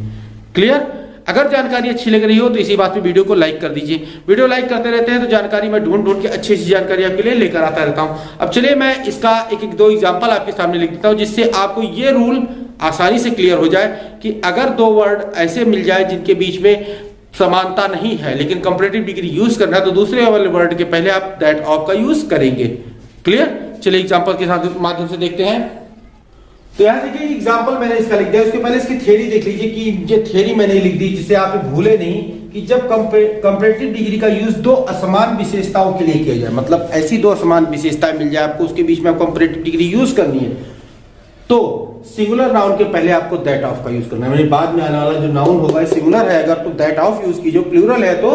क्लियर? अगर जानकारी अच्छी लग रही हो तो इसी बात पे वीडियो को लाइक कर दीजिए। वीडियो लाइक करते रहते हैं तो जानकारी मैं ढूंढ के अच्छी जानकारी आपके लिए लेकर आता रहता हूं। अब चलिए मैं इसका एक दो एग्जांपल आपके सामने लिख देता हूं, जिससे आपको ये रूल आसानी से क्लियर हो जाए कि अगर दो वर्ड ऐसे मिल जाए जिनके बीच में समानता नहीं है लेकिन कंपैरेटिव डिग्री यूज करना है, तो दूसरे वाले वर्ड के पहले आप दैट ऑफ का यूज करेंगे। क्लियर? चलिए एग्जाम्पल के माध्यम से देखते हैं। तो यहां देखिए एग्जाम्पल मैंने इसका लिख दिया, उसके पहले इसकी थ्योरी देख लीजिए कि ये थ्योरी मैंने लिख दी जिससे आप भूले नहीं कि जब कंपैरेटिव डिग्री का यूज दो असमान विशेषताओं के लिए किया जाए, मतलब ऐसी दो असमान विशेषताएं मिल जाए आपको, उसके बीच में आप कंपैरेटिव डिग्री यूज करनी है, तो सिंगुलर नाउन के पहले आपको दैट ऑफ का यूज करना है। बाद में आने वाला जो नाउन होगा सिंगुलर है अगर, तो दैट ऑफ यूज कीजिए, प्लूरल है तो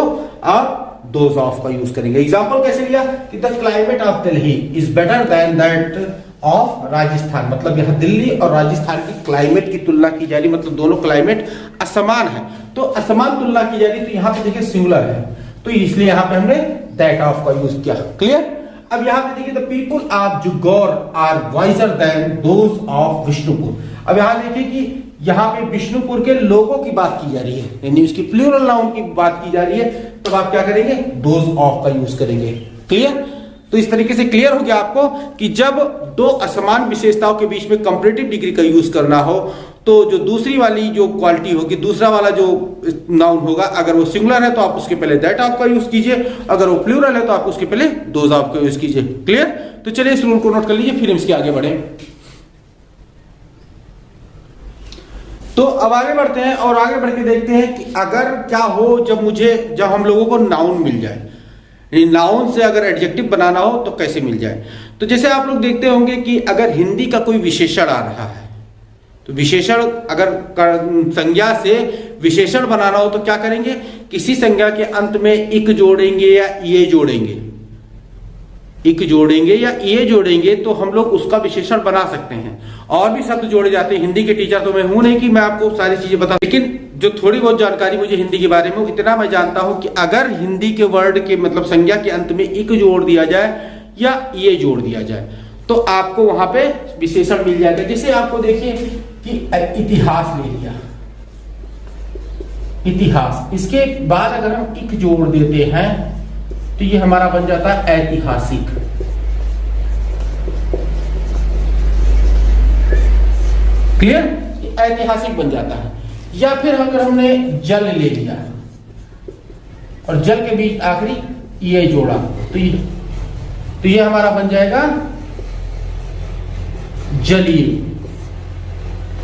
आप दोज ऑफ का यूज करेंगे। एग्जाम्पल कैसे लिया कि the climate of Delhi is better than that of Rajasthan, मतलब यहां दिल्ली और राजस्थान की क्लाइमेट की तुलना की जा रही, मतलब दोनों क्लाइमेट असमान है, तो असमान तुलना की जा रही, तो यहां पे देखिए सिंगुलर है, तो इसलिए यहां पे हमने दैट ऑफ का यूज किया। क्लियर? अब यहां पे देखिए the people of Jugaur are wiser than those of Vishnupur. अब यहां देखिए कि यहां पे विष्णुपुर के लोगों की बात की जा रही है, यानी उसकी प्लूरल नाउन की बात की जा रही है, तब आप क्या करेंगे, दोज ऑफ का यूज करेंगे। क्लियर? तो इस तरीके से क्लियर हो गया आपको कि जब दो असमान विशेषताओं के बीच में कंपैरेटिव डिग्री का यूज करना हो, तो जो दूसरी वाली जो क्वालिटी होगी, दूसरा वाला जो नाउन होगा, अगर वो सिंगुलर है तो आप उसके पहले दैट ऑफ का यूज कीजिए, अगर वो प्लूरल है तो आप उसके पहले दोज ऑफ का यूज कीजिए। क्लियर? तो चलिए इस रूल को नोट कर लीजिए, फिर इसके आगे बढ़े। तो अब आगे बढ़ते हैं और आगे बढ़ के देखते हैं कि अगर क्या हो जब हम लोगों को नाउन मिल जाए, नाउन से अगर एडजेक्टिव बनाना हो तो कैसे मिल जाए। तो जैसे आप लोग देखते होंगे कि अगर हिंदी का कोई विशेषण आ रहा है, तो विशेषण अगर संज्ञा से विशेषण बनाना हो तो क्या करेंगे, किसी संज्ञा के अंत में इक जोड़ेंगे या ये जोड़ेंगे, इक जोड़ेंगे या ये जोड़ेंगे, तो हम लोग उसका विशेषण बना सकते हैं। और भी शब्द जोड़े जाते हैं, हिंदी के टीचर तो मैं हूं नहीं कि मैं आपको सारी चीजें बता, लेकिन जो थोड़ी बहुत जानकारी मुझे हिंदी के बारे में, इतना मैं जानता हूं कि अगर हिंदी के वर्ड के मतलब संज्ञा के अंत में इक जोड़ दिया जाए या ये जोड़ दिया जाए, तो आपको वहां पे विशेषण मिल जाएगा। जैसे आपको देखिए कि इतिहास ले लिया, इतिहास, इसके बाद अगर हम इक जोड़ देते हैं तो ये हमारा बन जाता है ऐतिहासिक। क्लियर? ऐतिहासिक बन जाता है। या फिर अगर हमने जल ले लिया और जल के बीच आखिरी ये जोड़ा, तो ये हमारा बन जाएगा जलीय।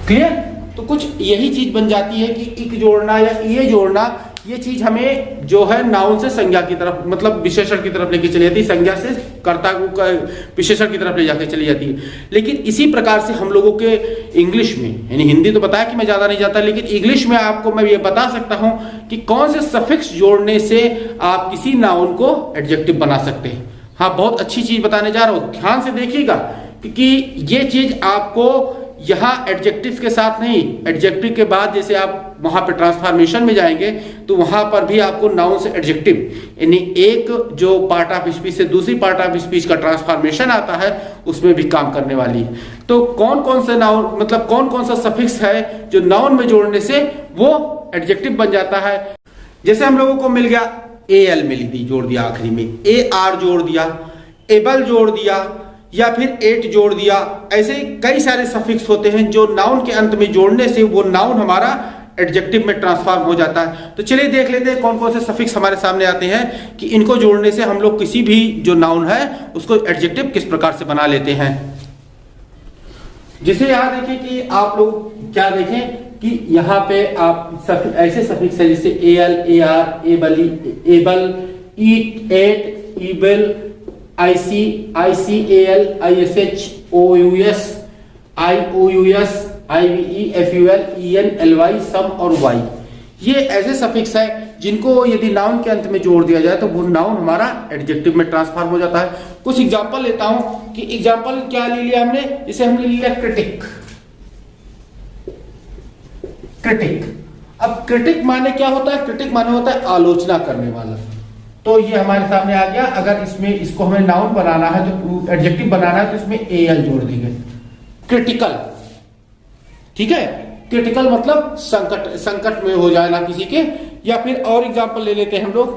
क्लियर? तो कुछ यही चीज बन जाती है कि इक जोड़ना या ये जोड़ना ये चीज हमें जो है नाउन से संज्ञा की तरफ, मतलब विशेषण की तरफ लेके चली जाती है, संज्ञा से कर्ता को विशेषण की तरफ ले जाके चली जाती है। लेकिन इसी प्रकार से हम लोगों के इंग्लिश में, यानी हिंदी तो बताया कि मैं ज्यादा नहीं जाता, लेकिन इंग्लिश में आपको मैं ये बता सकता हूं कि कौन से सफिक्स जोड़ने से आप किसी नाउन को एडजेक्टिव बना सकते हैं। हाँ, बहुत अच्छी चीज बताने जा रहा हूं, ध्यान से देखिएगा, क्योंकि ये चीज आपको यहाँ एडजेक्टिव के साथ नहीं, एडजेक्टिव के बाद जैसे आप वहां पे ट्रांसफॉर्मेशन में जाएंगे तो वहां पर भी आपको नाउन से एडजेक्टिव, यानी एक जो पार्ट ऑफ स्पीच से दूसरी पार्ट ऑफ स्पीच का ट्रांसफॉर्मेशन आता है, उसमें भी काम करने वाली है। तो कौन कौन से नाउन, मतलब कौन कौन सा सफिक्स है जो नाउन में जोड़ने से वो एडजेक्टिव बन जाता है। जैसे हम लोगों को मिल गया AL मिल दी, जोड़ दिया आखिरी में, AR जोड़ दिया, एबल जोड़ दिया, या फिर एट जोड़ दिया। ऐसे कई सारे सफिक्स होते हैं जो नाउन के अंत में जोड़ने से वो नाउन हमारा एडजेक्टिव में ट्रांसफॉर्म हो जाता है। तो चलिए देख लेते हैं कौन कौन से सफिक्स हमारे सामने आते हैं कि इनको जोड़ने से हम लोग किसी भी जो नाउन है उसको एडजेक्टिव किस प्रकार से बना लेते हैं। जिसे यहाँ देखें कि आप लोग क्या देखें कि यहाँ पे आप ऐसे सफिक्स है जैसे AL, AR, able, eat, ate, ible, IC, ICAL, ISH, OUS, IOUS, IVE, FUL, EN, LY, some और Y। ये ऐसे सफिक्स है जिनको यदि नाउन के अंत में जोड़ दिया जाए तो वो नाउन हमारा एडजेक्टिव में ट्रांसफॉर्म हो जाता है। कुछ एग्जांपल लेता हूं कि एग्जांपल क्या ले लिया हमने, जैसे हमने ले लिया क्रिटिक। क्रिटिक, अब क्रिटिक माने क्या होता है? क्रिटिक माने होता है आलोचना करने वाला। तो ये हमारे सामने आ गया। अगर इसमें इसको हमें नाउन बनाना है, तो एडजेक्टिव बनाना है, तो इसमें AL जोड़ देंगे। क्रिटिकल, ठीक है, क्रिटिकल मतलब संकट, संकट में हो जाना किसी के। या फिर और एग्जांपल ले लेते हैं हम लोग।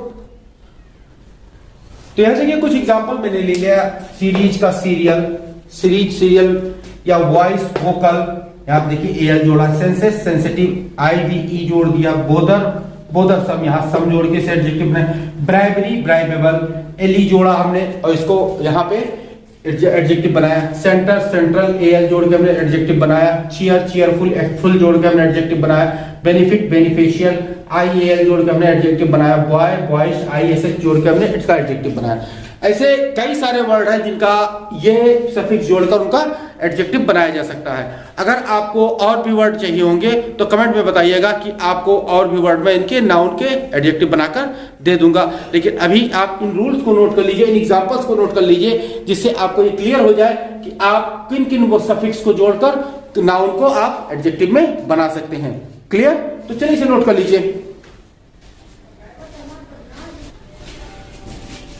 तो यहां देखिए कुछ एग्जांपल मैंने ले लिया, सीरीज का सीरियल, सीरियल, या वॉइस वोकल, यहां देखिए AL जोड़ा, सेंसेस सेंसिटिव, IVE जोड़ दिया, बोदर सम, यहाँ सम जोड़ के से एडजेक्टिव बनाए, ब्राइबरी ब्राइबेबल, एली जोड़ा हमने और इसको यहाँ पे एडजेक्टिव बनाया, सेंटर सेंट्रल, AL जोड़ के हमने एडजेक्टिव बनाया, चीयर चीयरफुल, फुल जोड़ के हमने एडजेक्टिव बनाया, बेनिफिट बेनिफिशियल, IAL जोड़ के हमने एडजेक्टिव बनाया, बॉय बॉयश, ISH जोड़ के हमने इसका एडजेक्टिव बनाया। ऐसे कई सारे वर्ड हैं जिनका ये सफिक्स जोड़कर उनका एडजेक्टिव बनाया जा सकता है। अगर आपको और भी वर्ड चाहिए होंगे तो कमेंट में बताइएगा कि आपको और भी वर्ड में इनके नाउन के एडजेक्टिव बनाकर दे दूंगा। लेकिन अभी आप इन रूल्स को नोट कर लीजिए, इन एग्जांपल्स को नोट कर लीजिए, जिससे आपको ये क्लियर हो जाए कि आप किन किन वो सफिक्स को जोड़कर नाउन को आप एडजेक्टिव में बना सकते हैं। क्लियर? तो चलिए इसे नोट कर लीजिए।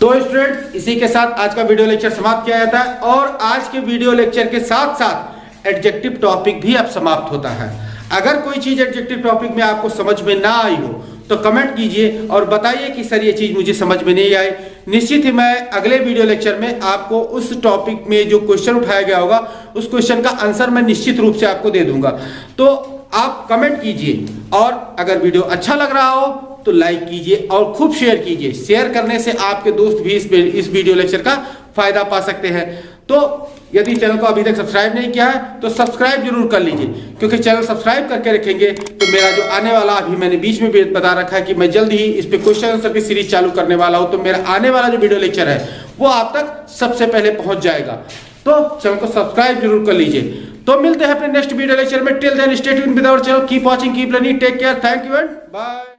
तो स्टूडेंट्स, इसी के साथ आज का वीडियो लेक्चर समाप्त किया जाता है और आज के वीडियो लेक्चर के साथ साथ एडजेक्टिव टॉपिक भी अब समाप्त होता है। अगर कोई चीज एडजेक्टिव टॉपिक में आपको समझ में ना आई हो तो कमेंट कीजिए और बताइए कि सर ये चीज मुझे समझ में नहीं आई। निश्चित ही मैं अगले वीडियो लेक्चर में आपको उस टॉपिक में जो क्वेश्चन उठाया गया होगा उस क्वेश्चन का आंसर मैं निश्चित रूप से आपको दे दूंगा। तो आप कमेंट कीजिए और अगर वीडियो अच्छा लग रहा हो तो लाइक कीजिए और खूब शेयर कीजिए। शेयर करने से आपके दोस्त भी इस वीडियो लेक्चर का फायदा पा सकते हैं। तो यदि चैनल को अभी तक सब्सक्राइब नहीं किया है तो सब्सक्राइब जरूर कर लीजिए, क्योंकि चैनल सब्सक्राइब करके रखेंगे तो मेरा जो आने वाला, अभी मैंने बीच में भी बता रखा है कि मैं जल्द ही इस पे क्वेश्चन आंसर की सीरीज चालू करने वाला हूं, तो मेरा आने वाला जो वीडियो लेक्चर है वो आप तक सबसे पहले पहुंच जाएगा। तो चैनल को सब्सक्राइब जरूर कर लीजिए। तो मिलते हैं अपने नेक्स्ट वीडियो लेक्चर में। Till then stay tuned with our channel, keep watching, keep learning, take care, thank you and bye.